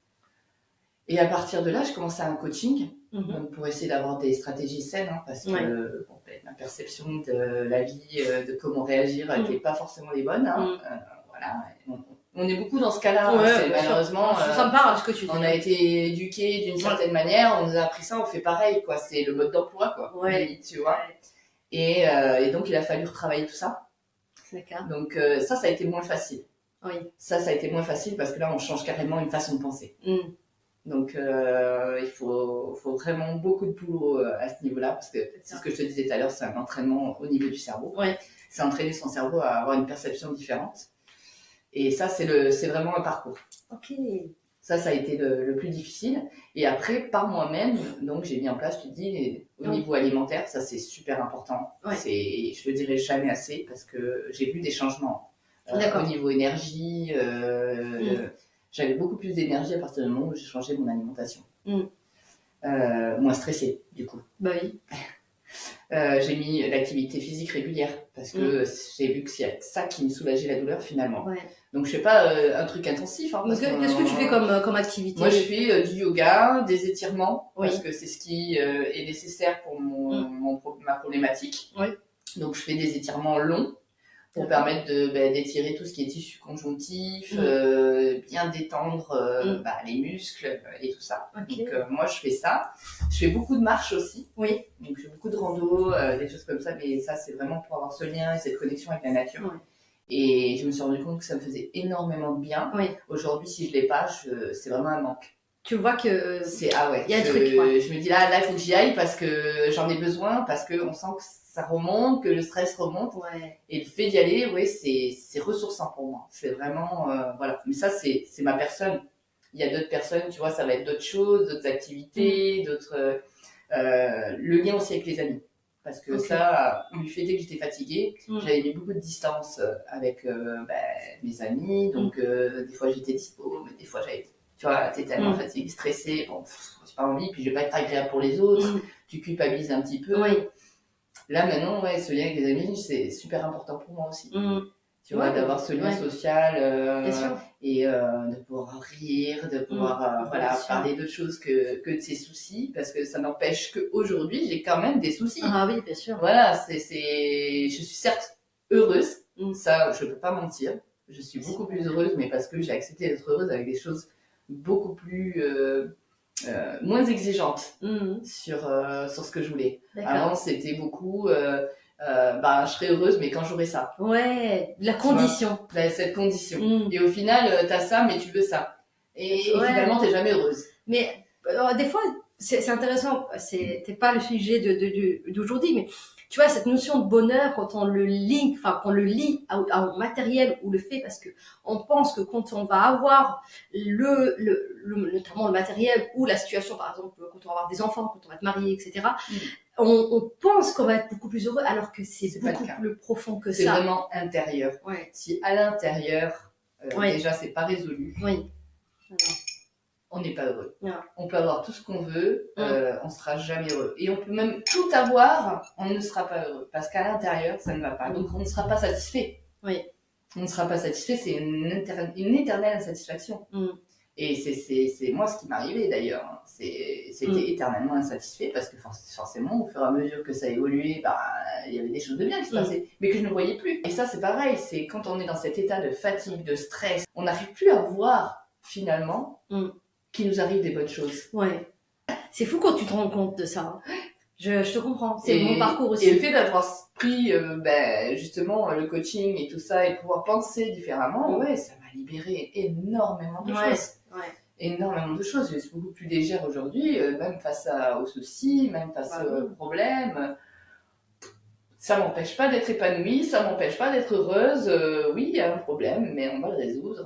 Et à partir de là, je commençais un coaching donc pour essayer d'avoir des stratégies saines, hein, parce que ma perception de la vie, de comment réagir, n'était pas forcément les bonnes. Hein. Voilà. On est beaucoup dans ce cas-là. Hein. Malheureusement, ça me parle, ce que tu dis. On a été éduqués d'une certaine manière, on nous a appris ça, on fait pareil, quoi. C'est le mode d'emploi, quoi. Tu vois. Et donc, il a fallu retravailler tout ça. D'accord. Donc, ça a été moins facile. Oui. Ça a été moins facile parce que là, on change carrément une façon de penser. Donc, il faut vraiment beaucoup de boulot à ce niveau-là, parce que c'est ce que je te disais tout à l'heure, c'est un entraînement au niveau du cerveau. C'est entraîner son cerveau à avoir une perception différente. Et ça, c'est vraiment un parcours. Ça a été le plus difficile. Et après, par moi-même, donc j'ai mis en place, je te dis, au niveau alimentaire, ça c'est super important. Je le dirai jamais assez, parce que j'ai vu des changements au niveau énergie. J'avais beaucoup plus d'énergie à partir du moment où j'ai changé mon alimentation. Moins stressée, du coup. Bah oui. J'ai mis l'activité physique régulière parce que j'ai vu que c'est ça qui me soulageait la douleur finalement. Donc je fais pas un truc intensif. Hein, qu'est-ce que tu fais comme activité? Moi je fais du yoga, des étirements parce que c'est ce qui est nécessaire pour ma problématique. Donc je fais des étirements longs pour permettre d'étirer tout ce qui est tissu conjonctif, bien détendre les muscles et tout ça. Donc moi je fais ça. Je fais beaucoup de marches aussi. Donc je fais beaucoup de rando, des choses comme ça, mais ça c'est vraiment pour avoir ce lien et cette connexion avec la nature. Et je me suis rendu compte que ça me faisait énormément de bien. Aujourd'hui, si je l'ai pas, c'est vraiment un manque. Tu vois que il y a un truc. Je me dis là il faut que j'y aille parce que j'en ai besoin, parce qu'on sent que ça remonte, que le stress remonte. Et le fait d'y aller, c'est ressourçant pour moi. C'est vraiment voilà. Mais ça c'est ma personne. Il y a d'autres personnes, tu vois, ça va être d'autres choses, d'autres activités, d'autres le lien aussi avec les amis. Parce que ça, du fait que j'étais fatiguée, j'avais mis beaucoup de distance avec mes amis. Donc, des fois, j'étais dispo, mais des fois, tu vois, t'es tellement fatiguée, stressée. Bon, j'ai pas envie, puis je vais pas être agréable pour les autres. Tu culpabilises un petit peu. Là, maintenant, ce lien avec les amis, c'est super important pour moi aussi. Tu vois, d'avoir ce lien social et de pouvoir rire, de pouvoir parler d'autre chose que de ses soucis, parce que ça n'empêche qu'aujourd'hui, j'ai quand même des soucis. Ah oui, bien sûr. Voilà, je suis certes heureuse, ça, je peux pas mentir. Je suis beaucoup plus heureuse, mais parce que j'ai accepté d'être heureuse avec des choses beaucoup plus moins exigeantes sur ce que je voulais. Avant, c'était beaucoup... je serais heureuse, mais quand j'aurai ça. La condition. Cette condition. Et au final, t'as ça, mais tu veux ça. Et finalement, t'es jamais heureuse. Mais des fois, c'est intéressant, c'était pas le sujet d'aujourd'hui, mais tu vois, cette notion de bonheur, quand on le lie au matériel ou le fait, parce que on pense que quand on va avoir notamment le matériel ou la situation, par exemple, quand on va avoir des enfants, quand on va être marié, etc., on pense qu'on va être beaucoup plus heureux, alors que c'est beaucoup plus profond que ça. C'est vraiment intérieur. Si à l'intérieur, déjà, c'est pas résolu, on n'est pas heureux. On peut avoir tout ce qu'on veut, on sera jamais heureux. Et on peut même tout avoir, on ne sera pas heureux. Parce qu'à l'intérieur, ça ne va pas. Donc, on ne sera pas satisfait. On ne sera pas satisfait, c'est une éternelle insatisfaction. Et c'est moi ce qui m'arrivait d'ailleurs. C'était éternellement insatisfait parce que forcément, au fur et à mesure que ça évoluait, il y avait des choses de bien qui se passaient, mais que je ne voyais plus. Et ça, c'est pareil, c'est quand on est dans cet état de fatigue, de stress, on n'arrive plus à voir finalement qu'il nous arrive des bonnes choses. C'est fou quand tu te rends compte de ça. Je te comprends, c'est mon parcours aussi. Et le fait d'avoir pris justement le coaching et tout ça et pouvoir penser différemment, ça m'a m'a libéré énormément de Ouais, choses. ouais. Énormément de choses. Je suis beaucoup plus légère aujourd'hui, même face aux soucis, même face aux problèmes. Ça m'empêche pas d'être épanouie, ça m'empêche pas d'être heureuse. Oui, il y a un problème, mais on va le résoudre.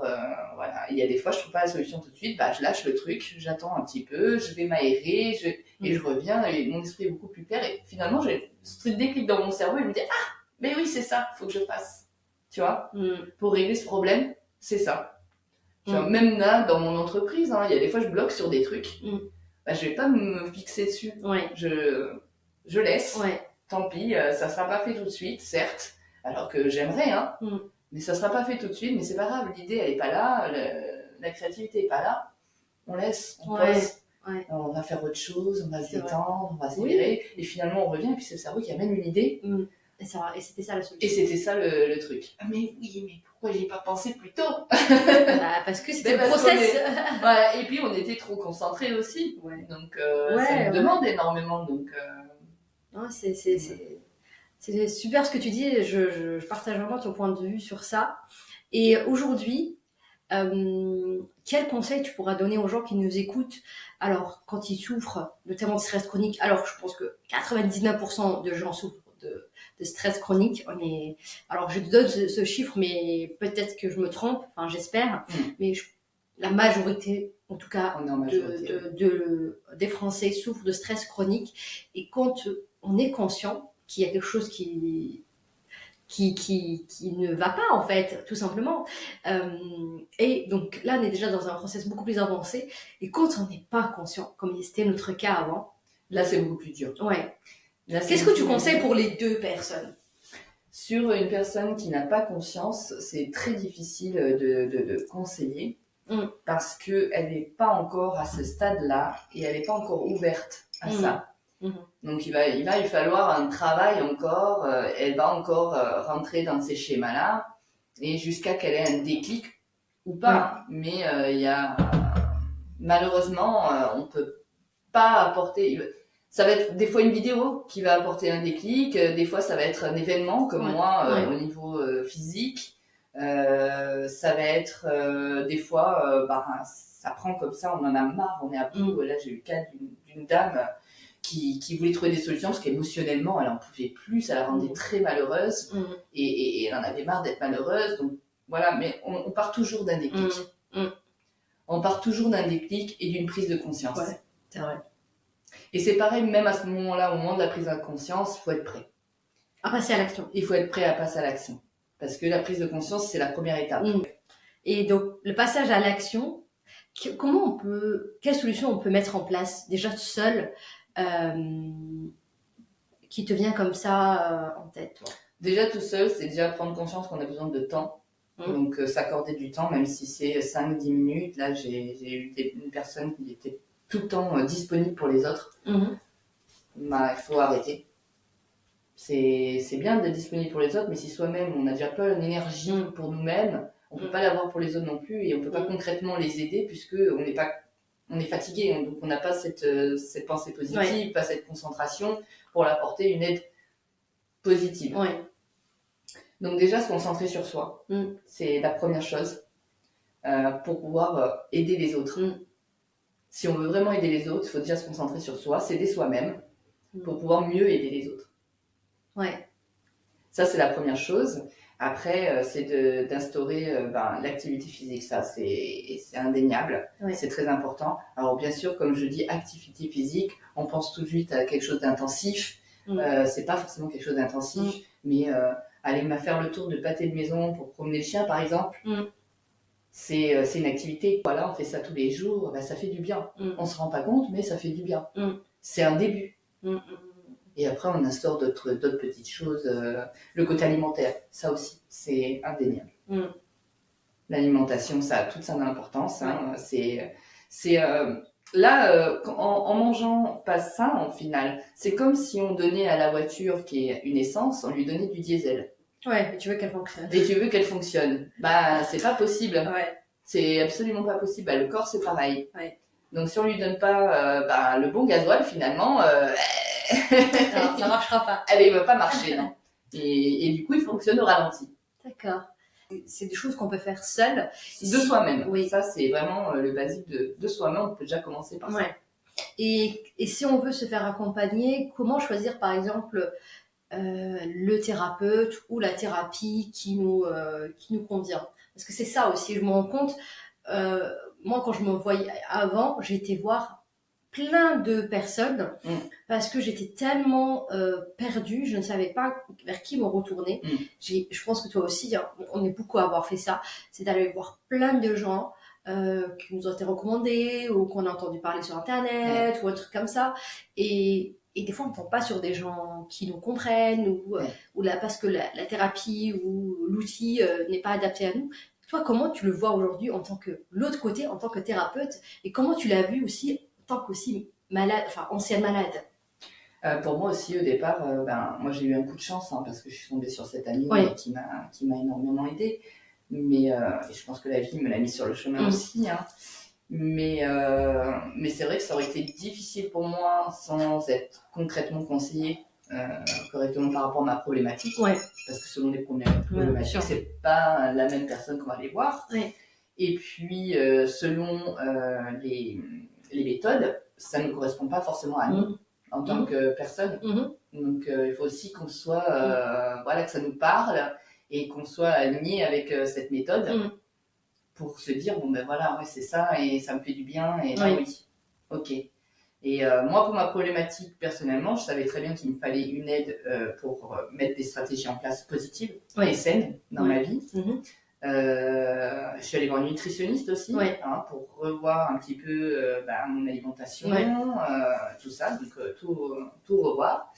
Voilà. Il y a des fois, je trouve pas la solution tout de suite, bah, je lâche le truc, j'attends un petit peu, je vais m'aérer, et je reviens, et mon esprit est beaucoup plus clair. Et finalement, j'ai ce déclic dans mon cerveau, il me dit, ah, mais oui, c'est ça, faut que je fasse. Tu vois, pour régler ce problème, c'est ça. Tu vois, même là, dans mon entreprise, hein, il y a des fois, je bloque sur des trucs. Bah, je vais pas me fixer dessus. Ouais. Je laisse. Ouais. Tant pis, ça sera pas fait tout de suite, certes, alors que j'aimerais, hein, mais ça sera pas fait tout de suite, mais c'est pas grave, l'idée elle est pas là, la créativité est pas là, on laisse, on pose, on va faire autre chose, on va se détendre, on va s'aérer, et finalement on revient, et puis c'est le cerveau qui amène une idée. Et c'était ça la solution. Et c'était ça le truc. Ah mais oui, mais pourquoi j'y ai pas pensé plus tôt? Parce que c'était le process. Voilà, et puis on était trop concentrés aussi, donc ça nous demande énormément, donc... Non, c'est super ce que tu dis, je partage vraiment ton point de vue sur ça. Et aujourd'hui, quel conseil tu pourras donner aux gens qui nous écoutent, alors quand ils souffrent notamment de stress chronique, alors je pense que 99% de gens souffrent de stress chronique. Alors je te donne ce chiffre, mais peut-être que je me trompe, enfin j'espère, mais la majorité, en tout cas, des Français souffrent de stress chronique. Et quand on est conscient qu'il y a quelque chose qui ne va pas, en fait, tout simplement. Et donc là, on est déjà dans un process beaucoup plus avancé. Et quand on n'est pas conscient, comme c'était notre cas avant... Là, c'est beaucoup plus dur. Ouais. Qu'est-ce que tu conseilles pour les deux personnes? Sur une personne qui n'a pas conscience, c'est très difficile de conseiller. Parce qu'elle n'est pas encore à ce stade-là et elle n'est pas encore ouverte à ça. Donc il va lui falloir un travail encore, elle va encore rentrer dans ces schémas-là et jusqu'à qu'elle ait un déclic ou pas. Mais il y a malheureusement on peut pas apporter. Ça va être des fois une vidéo qui va apporter un déclic, des fois ça va être un événement comme moi au niveau physique. Ça va être des fois, ça prend comme ça, on en a marre, on est à bout. Là, j'ai eu le cas d'une dame qui voulait trouver des solutions parce qu'émotionnellement, elle en pouvait plus, ça la rendait très malheureuse et elle en avait marre d'être malheureuse. Donc voilà, mais on part toujours d'un déclic. On part toujours d'un déclic et d'une prise de conscience. Ouais, c'est vrai. Et c'est pareil, même à ce moment-là, au moment de la prise de conscience, il faut être prêt. À passer à l'action. Il faut être prêt à passer à l'action. Parce que la prise de conscience, c'est la première étape. Et donc, le passage à l'action, quelle solution on peut mettre en place, déjà seul, qui te vient comme ça en tête, toi? Déjà tout seul, c'est déjà prendre conscience qu'on a besoin de temps. Donc, s'accorder du temps, même si c'est 5-10 minutes. Là, j'ai eu une personne qui était tout le temps disponible pour les autres. Il faut arrêter. C'est bien d'être disponible pour les autres, mais si soi-même, on n'a déjà pas l'énergie pour nous-mêmes, on ne peut pas l'avoir pour les autres non plus, et on ne peut pas concrètement les aider, puisqu'on est fatigué, donc on n'a pas cette pensée positive, pas cette concentration pour apporter une aide positive. Donc déjà, se concentrer sur soi, c'est la première chose, pour pouvoir aider les autres. Si on veut vraiment aider les autres, il faut déjà se concentrer sur soi, s'aider soi-même, pour pouvoir mieux aider les autres. Ça, c'est la première chose. Après, c'est d'instaurer l'activité physique. Ça, c'est indéniable. C'est très important. Alors, bien sûr, comme je dis, activité physique, on pense tout de suite à quelque chose d'intensif. C'est pas forcément quelque chose d'intensif, mais aller faire le tour de pâté de maison pour promener le chien, par exemple, c'est une activité. Voilà, on fait ça tous les jours, ça fait du bien. On se rend pas compte, mais ça fait du bien. C'est un début. Et après, on instaure d'autres petites choses. Le côté alimentaire, ça aussi, c'est indéniable. L'alimentation, ça a toute son importance. Hein. Là, en mangeant pas sain, au final, c'est comme si on donnait à la voiture, qui est une essence, on lui donnait du diesel. Ouais, et tu veux qu'elle fonctionne. Et tu veux qu'elle fonctionne. C'est pas possible. C'est absolument pas possible. Le corps, c'est pareil. Donc, si on lui donne pas le bon gasoil, finalement... Alors, ça marchera pas. Il va pas marcher, non. Et du coup, il fonctionne au ralenti. D'accord. c'est des choses qu'on peut faire seul. De soi-même. Oui. Ça, c'est vraiment le basique de soi-même. On peut déjà commencer par ça. Et si on veut se faire accompagner, comment choisir, par exemple, le thérapeute ou la thérapie qui nous convient? Parce que c'est ça aussi, je me rends compte, moi quand je me voyais avant, j'étais voir plein de personnes parce que j'étais tellement perdue, je ne savais pas vers qui me retourner. Je pense que toi aussi, hein, on est beaucoup à avoir fait ça, c'est d'aller voir plein de gens qui nous ont été recommandés ou qu'on a entendu parler sur internet ou un truc comme ça. Et des fois, on ne tombe pas sur des gens qui nous comprennent ou là, parce que la thérapie ou l'outil n'est pas adapté à nous. Toi, comment tu le vois aujourd'hui en tant que l'autre côté, en tant que thérapeute, et comment tu l'as vu aussi en tant qu'aussi malade, enfin ancienne malade? Pour moi aussi, au départ, moi j'ai eu un coup de chance hein, parce que je suis tombée sur cette amie qui m'a énormément aidée. Mais je pense que la vie me l'a mis sur le chemin aussi. Hein. Mais c'est vrai que ça aurait été difficile pour moi sans être concrètement conseillée correctement par rapport à ma problématique. Parce que selon les problématiques, c'est pas la même personne qu'on va aller voir. Et puis, selon les méthodes, ça ne correspond pas forcément à nous en tant que personne. Donc, il faut aussi qu'on soit, que ça nous parle et qu'on soit aligné avec cette méthode pour se dire, c'est ça et ça me fait du bien et oui, ok. Et moi, pour ma problématique, personnellement, je savais très bien qu'il me fallait une aide pour mettre des stratégies en place positives et saines dans ma vie. Je suis allée voir une nutritionniste aussi pour revoir un petit peu mon alimentation, tout ça, donc tout revoir.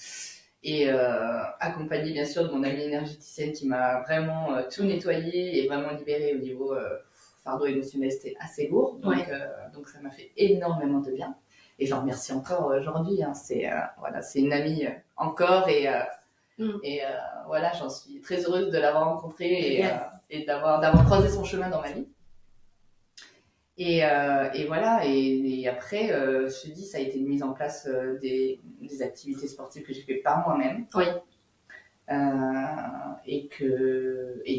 Et accompagnée bien sûr de mon amie énergéticienne qui m'a vraiment tout nettoyé et vraiment libérée au niveau fardeau émotionnel, c'était assez lourd. Donc ça m'a fait énormément de bien. Et j'en remercie encore aujourd'hui. Hein. C'est une amie encore et j'en suis très heureuse de l'avoir rencontrée et d'avoir croisé son chemin dans ma vie. Et après, je te dis, ça a été une mise en place des activités sportives que j'ai fait par moi-même. Et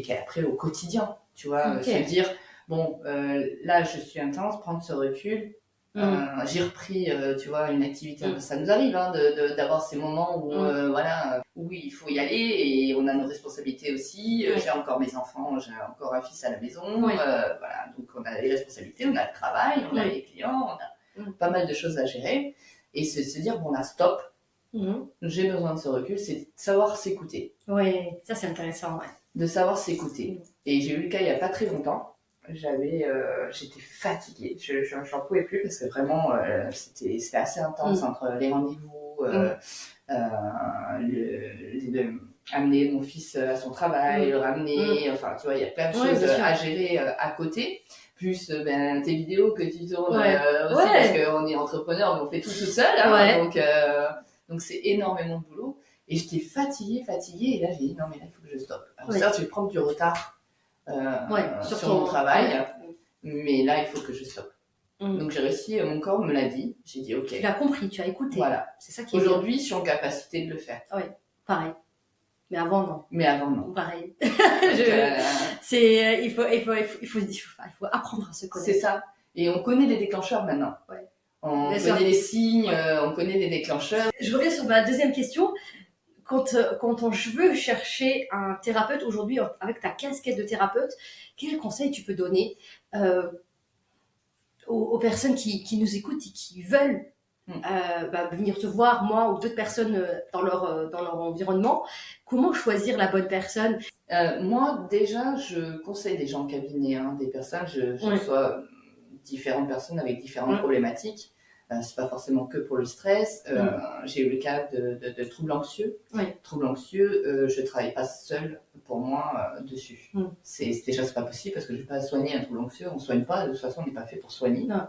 qu'après, au quotidien, tu vois, se dire, là, je suis intense, prendre ce recul. J'ai repris, tu vois, une activité. Ça nous arrive hein, d'avoir ces moments où, où il faut y aller et on a nos responsabilités aussi. J'ai encore mes enfants, j'ai encore un fils à la maison. Donc on a les responsabilités, on a le travail, on a les clients, on a pas mal de choses à gérer. Et se dire, là, stop. J'ai besoin de ce recul, c'est de savoir s'écouter. Oui, ça c'est intéressant. De savoir s'écouter. Et j'ai eu le cas il n'y a pas très longtemps. J'étais fatiguée, j'en pouvais plus parce que vraiment c'était assez intense entre les rendez-vous, amener mon fils à son travail, le ramener, enfin tu vois, il y a plein de choses à gérer à côté, plus tes vidéos que tu tournes aussi parce qu'on est entrepreneur, mais on fait tout seul, hein, donc c'est énormément de boulot. Et j'étais fatiguée, et là j'ai dit non mais là il faut que je stoppe. Alors certes je vais prendre du retard sur mon travail, mais là il faut que je stoppe. Donc j'ai réussi, mon corps me l'a dit, j'ai dit ok. Tu l'as compris, tu as écouté. Voilà. C'est ça qui est aujourd'hui je suis en capacité de le faire. Oui, pareil. Mais avant non. Pareil. Donc, il faut apprendre à se connaître. C'est ça. Et on connaît les déclencheurs maintenant. On connaît les signes, on connaît les déclencheurs. Je reviens sur ma deuxième question. Quand je veux chercher un thérapeute aujourd'hui, avec ta casquette de thérapeute, quel conseil tu peux donner aux personnes qui nous écoutent et qui veulent venir te voir, moi ou d'autres personnes dans leur environnement? Comment choisir la bonne personne? Moi, déjà, je conseille des gens en cabinet, des personnes, je reçois différentes personnes avec différentes problématiques. C'est pas forcément que pour le stress. J'ai eu le cas de troubles anxieux. Troubles anxieux, je travaille pas seule pour moi dessus. C'est pas possible parce que je vais pas soigner un trouble anxieux. On soigne pas. De toute façon, on n'est pas fait pour soigner. Non.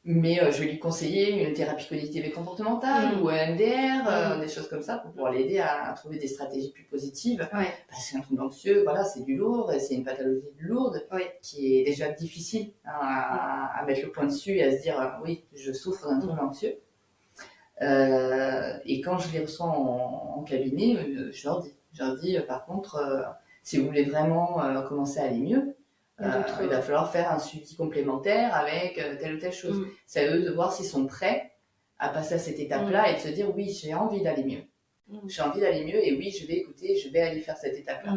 Mais je vais lui conseiller une thérapie cognitive et comportementale ou un MDR, des choses comme ça pour pouvoir l'aider à trouver des stratégies plus positives. Parce qu'un trouble anxieux, c'est du lourd, c'est une pathologie lourde qui est déjà difficile à mettre le point dessus et à se dire oui, je souffre d'un trouble anxieux. Et quand je les reçois en cabinet, je leur dis par contre, Si vous voulez vraiment commencer à aller mieux, il va falloir faire un suivi complémentaire avec telle ou telle chose. C'est à eux de voir s'ils sont prêts à passer à cette étape-là et de se dire oui, j'ai envie d'aller mieux. J'ai envie d'aller mieux et oui, je vais écouter, je vais aller faire cette étape-là.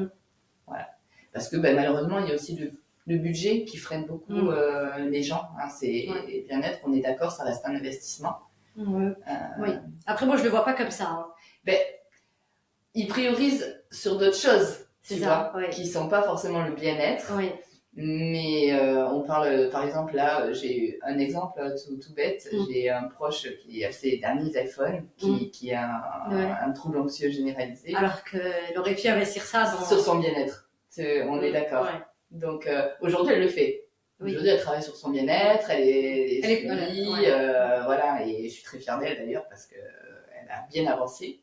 Voilà. Parce que malheureusement, il y a aussi le budget qui freine beaucoup les gens. Hein. C'est bien-être, on est d'accord, ça reste un investissement. Oui. Après, moi, je le vois pas comme ça. Hein. Ils priorisent sur d'autres choses, tu vois, qui sont pas forcément le bien-être. Oui. Mais on parle, par exemple, là, j'ai un exemple tout bête. J'ai un proche qui a ses derniers iPhones, qui a un trouble anxieux généralisé. Alors qu'elle aurait pu investir ça sur son bien-être. On est d'accord. Donc aujourd'hui, elle le fait. Aujourd'hui, elle travaille sur son bien-être, elle est suivie, voilà, et je suis très fière d'elle d'ailleurs parce que elle a bien avancé.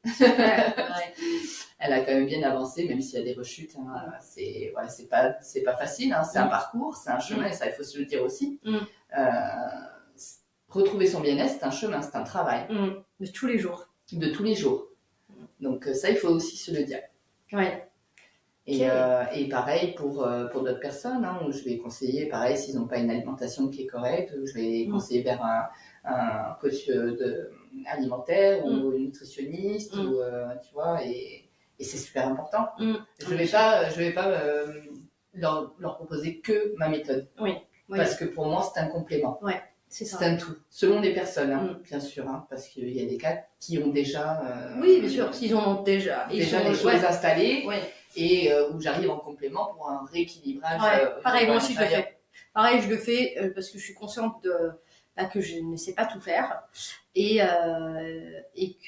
Elle a quand même bien avancé, même s'il y a des rechutes. Hein, c'est pas facile, hein, c'est un parcours, c'est un chemin, et ça, il faut se le dire aussi. Retrouver son bien-être, c'est un chemin, c'est un travail. De tous les jours. De tous les jours. Donc ça, il faut aussi se le dire. Et pareil pour d'autres personnes, hein, où je vais conseiller, pareil, s'ils n'ont pas une alimentation qui est correcte, je vais conseiller vers un coach alimentaire ou une nutritionniste, ou, tu vois, et c'est super important. Je vais pas leur proposer que ma méthode. Parce que pour moi, c'est un complément. C'est un tout. Selon les personnes, hein, bien sûr, hein, parce qu'il y a des cas qui ont déjà... oui, bien sûr, s'ils ont déjà des choses installées. Et où j'arrive en complément pour un rééquilibrage. Pareil, moi aussi je le fais. Pareil, je le fais parce que je suis consciente que je ne sais pas tout faire et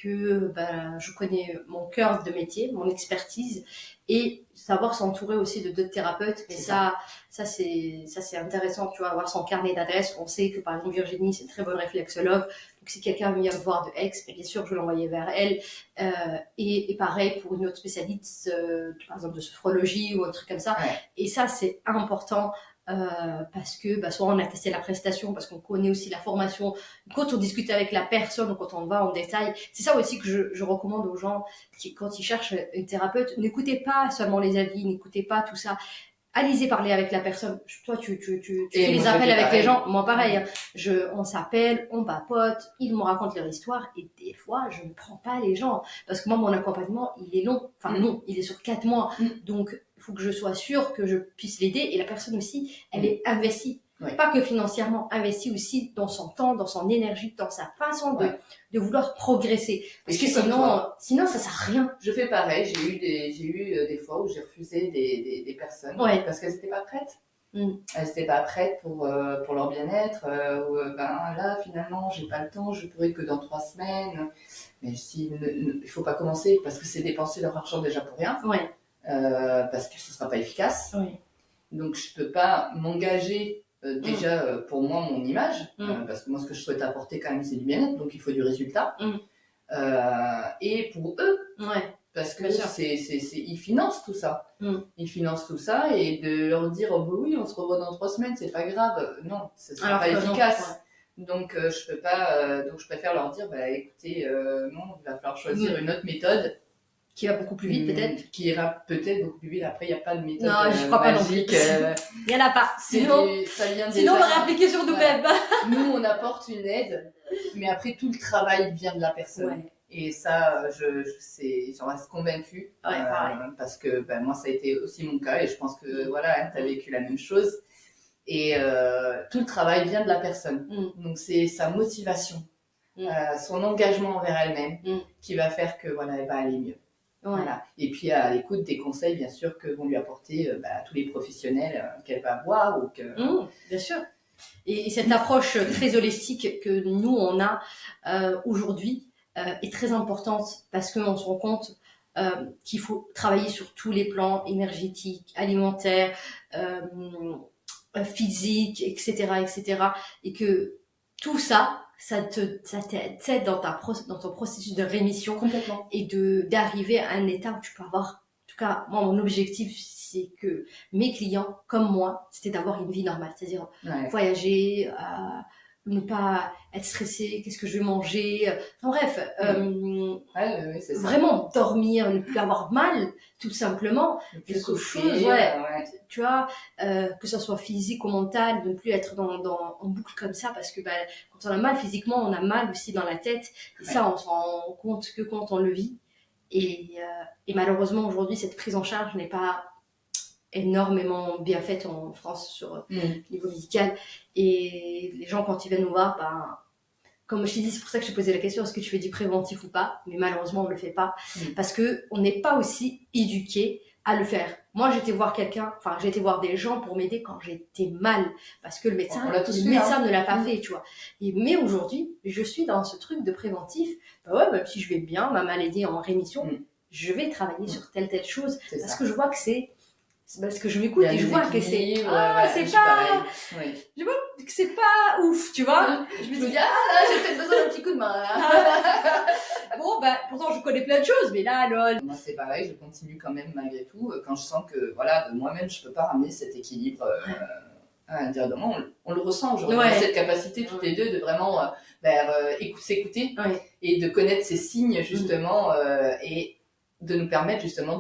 que je connais mon cœur de métier, mon expertise, et savoir s'entourer aussi de d'autres thérapeutes. Mais ça c'est intéressant, tu vois, avoir son carnet d'adresses. On sait que par exemple Virginie, c'est une très bonne réflexologue. Donc si quelqu'un vient me voir de Aix, bien sûr je vais l'envoyer vers elle. Et pareil pour une autre spécialiste, par exemple de sophrologie ou un truc comme ça. Et ça c'est important. Parce que soit on a testé la prestation, parce qu'on connaît aussi la formation, quand on discute avec la personne ou quand on va en détail. C'est ça aussi que je recommande aux gens qui, quand ils cherchent une thérapeute, n'écoutez pas seulement les avis, n'écoutez pas tout ça. Allez-y parler avec la personne. Toi, tu fais les appels avec les gens. Moi, pareil. On s'appelle, on papote, ils me racontent leur histoire et des fois, je ne prends pas les gens. Parce que moi, mon accompagnement, il est long. Enfin, non, il est sur 4 mois. Donc, il faut que je sois sûre que je puisse l'aider. Et la personne aussi, elle est investie. Pas que financièrement, investie aussi dans son temps, dans son énergie, dans sa façon de vouloir progresser. Parce que sinon, ça sert à rien. Je fais pareil. J'ai eu des fois où j'ai refusé des personnes parce qu'elles n'étaient pas prêtes. Elles n'étaient pas prêtes pour leur bien-être. Là, finalement, j'ai pas le temps. Je pourrais que dans 3 semaines. Mais il faut pas commencer parce que c'est dépenser leur argent déjà pour rien. Parce que ce sera pas efficace. Donc, je peux pas m'engager. Déjà pour moi mon image parce que moi ce que je souhaite apporter quand même c'est du bien-être, donc il faut du résultat et pour eux parce que ils financent tout ça et de leur dire oui on se revoit dans 3 semaines, c'est pas grave, non, ce sera pas efficace. Donc je peux pas donc je préfère leur dire écoutez non, il va falloir choisir une autre méthode qui va beaucoup plus vite peut-être. Qui ira peut-être beaucoup plus vite. Après, il n'y a pas de méthode je crois magique. Pas il n'y en a pas. Sinon, on va réappliquer sur nous-mêmes. Nous, on apporte une aide, mais après, tout le travail vient de la personne. Et ça, j'en reste convaincue. Parce que moi, ça a été aussi mon cas. Et je pense que voilà, tu as vécu la même chose. Et tout le travail vient de la personne. Donc, c'est sa motivation, son engagement envers elle-même qui va faire que elle va aller mieux. Voilà. Et puis à l'écoute des conseils bien sûr que vont lui apporter tous les professionnels qu'elle va voir ou que... bien sûr. Et cette approche très holistique que nous on a aujourd'hui est très importante parce qu'on se rend compte qu'il faut travailler sur tous les plans énergétiques, alimentaires, physiques, etc. Et que tout ça t'aide dans ton processus de rémission. Complètement. Et d'arriver à un état où tu peux avoir, en tout cas, moi, mon objectif, c'est que mes clients, comme moi, c'était d'avoir une vie normale, c'est-à-dire voyager, ne pas être stressé, qu'est-ce que je vais manger, enfin bref, c'est ça. Vraiment dormir, ne plus avoir mal, tout simplement, quelque chose, tu vois, que ce soit physique ou mental, de ne plus être en boucle comme ça, parce que quand on a mal physiquement, on a mal aussi dans la tête, et ça, on s'en rend compte que quand on le vit, et malheureusement, aujourd'hui, cette prise en charge n'est pas énormément bien faite en France sur le niveau médical, et les gens, quand ils viennent nous voir, comme je t'ai dit, c'est pour ça que j'ai posé la question, est-ce que tu fais du préventif ou pas? Mais malheureusement, on ne le fait pas, parce qu'on n'est pas aussi éduqué à le faire. Moi, j'ai été voir des gens pour m'aider quand j'étais mal, parce que le médecin ne l'a pas fait, tu vois. Mais aujourd'hui, je suis dans ce truc de préventif. Même si je vais bien, ma maladie est en rémission, je vais travailler sur telle chose, parce que je vois que parce que je m'écoute et je vois que c'est c'est pas ouf, tu vois. Je me dis, j'ai peut-être besoin d'un petit coup de main, là. Pourtant, je connais plein de choses, mais là, lol. Moi, c'est pareil, je continue quand même malgré tout, quand je sens que, de moi-même, je peux pas ramener cet équilibre indirectement. On le ressent aujourd'hui, cette capacité toutes les deux de vraiment s'écouter et de connaître ces signes, justement, et de nous permettre, justement,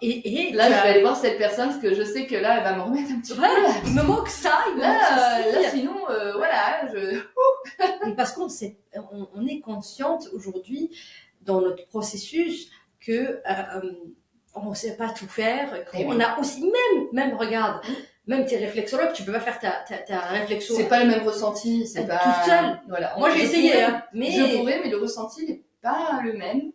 Et là, je vais aller voir cette personne parce que je sais que là, elle va me remettre un petit peu. Il me manque ça. Sinon, parce qu'on est consciente aujourd'hui dans notre processus que on ne sait pas tout faire. On a aussi regarde, même tes réflexologues, tu peux pas faire ta réflexion. C'est pas le même ressenti, c'est pas toute seule. Voilà. Moi, j'ai essayé, je pourrais, mais le ressenti n'est pas le même.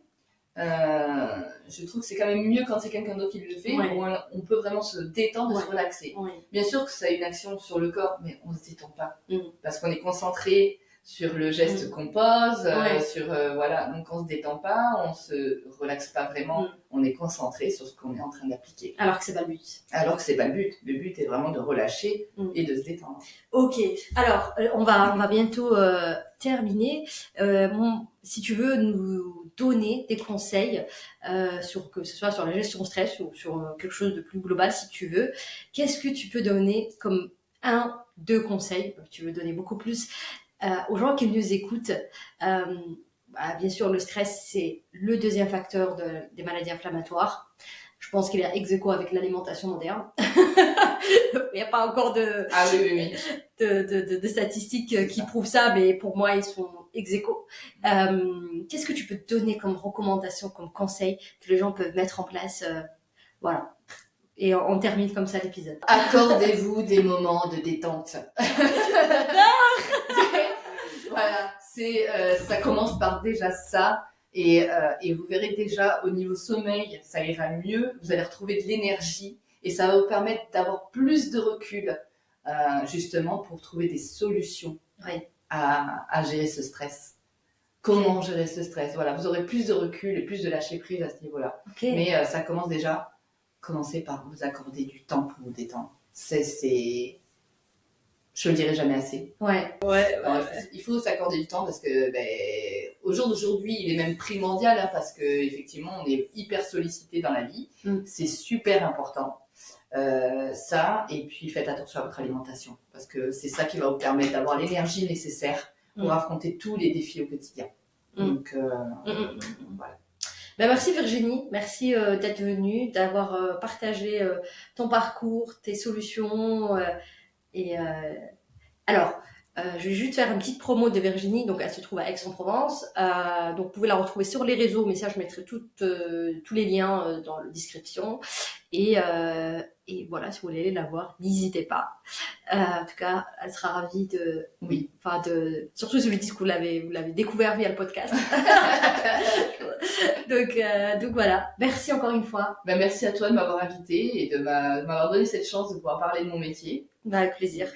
Je trouve que c'est quand même mieux quand c'est quelqu'un d'autre qui le fait, où on peut vraiment se détendre et se relaxer. Bien sûr que ça a une action sur le corps, mais on ne se détend pas, parce qu'on est concentré sur le geste qu'on pose, donc on se détend pas, on se relaxe pas vraiment, on est concentré sur ce qu'on est en train d'appliquer. Alors que c'est pas le but. Le but est vraiment de relâcher et de se détendre. Ok, alors on va bientôt terminer. Si tu veux nous donner des conseils que ce soit sur la gestion stress ou sur quelque chose de plus global, si tu veux, qu'est-ce que tu peux donner comme 2 conseils? Tu veux donner beaucoup plus aux gens qui nous écoutent. Bien sûr, le stress, c'est le deuxième facteur des maladies inflammatoires. Je pense qu'il est ex aequo avec l'alimentation moderne. Il n'y a pas encore de statistiques qui prouvent ça, mais pour moi, ils sont ex aequo. Qu'est-ce que tu peux donner comme recommandation, comme conseil que les gens peuvent mettre en place? Voilà. Et on termine comme ça l'épisode. Accordez-vous des moments de détente. Voilà, ça commence par déjà ça. Et vous verrez déjà au niveau sommeil, ça ira mieux. Vous allez retrouver de l'énergie et ça va vous permettre d'avoir plus de recul, justement pour trouver des solutions à gérer ce stress. Comment gérer ce stress? Voilà, vous aurez plus de recul et plus de lâcher prise à ce niveau-là. Mais ça commence déjà. Commencez par vous accorder du temps pour vous détendre. Je le dirai jamais assez. Il faut s'accorder du temps parce que au jour d'aujourd'hui, il est même primordial parce que effectivement, on est hyper sollicité dans la vie. C'est super important. Ça, et puis faites attention à votre alimentation parce que c'est ça qui va vous permettre d'avoir l'énergie nécessaire pour affronter tous les défis au quotidien. Donc, voilà. Merci Virginie, merci d'être venue, d'avoir partagé ton parcours, tes solutions. Alors, je vais juste faire une petite promo de Virginie. Donc, elle se trouve à Aix-en-Provence. Donc, vous pouvez la retrouver sur les réseaux, mais ça, je mettrai tous les liens dans la description. Et voilà, si vous voulez la voir, n'hésitez pas. En tout cas, elle sera ravie surtout si vous lui dites que vous l'avez découvert via le podcast. donc voilà. Merci encore une fois. Merci à toi de m'avoir invitée et de m'avoir donné cette chance de pouvoir parler de mon métier. Avec plaisir.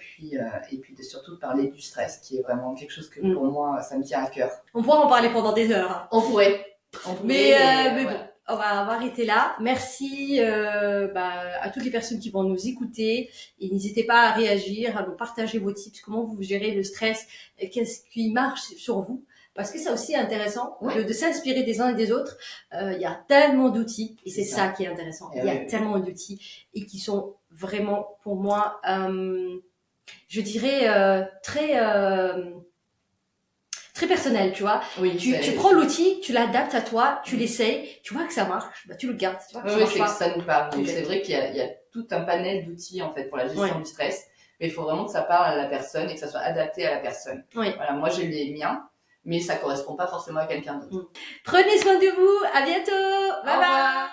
Et puis de surtout parler du stress, qui est vraiment quelque chose que pour moi, ça me tient à cœur. On pourra en parler pendant des heures. On pourrait. Mais bon. On va arrêter là. Merci à toutes les personnes qui vont nous écouter. Et n'hésitez pas à réagir, à nous partager vos tips, comment vous gérez le stress, qu'est-ce qui marche sur vous. Parce que c'est aussi intéressant de s'inspirer des uns et des autres. Il y a tellement d'outils et c'est ça qui est intéressant. Il y a tellement d'outils et qui sont vraiment, pour moi, je dirais, très personnel, tu vois. Oui, tu prends l'outil, tu l'adaptes à toi, tu l'essayes, tu vois que ça marche, bah tu le gardes. Tu vois que oui, c'est que ça nous parle. Donc, c'est vrai qu'il y a tout un panel d'outils en fait pour la gestion du stress, mais il faut vraiment que ça parle à la personne et que ça soit adapté à la personne. Voilà, moi j'ai les miens, mais ça correspond pas forcément à quelqu'un d'autre. Prenez soin de vous, à bientôt, bye bye.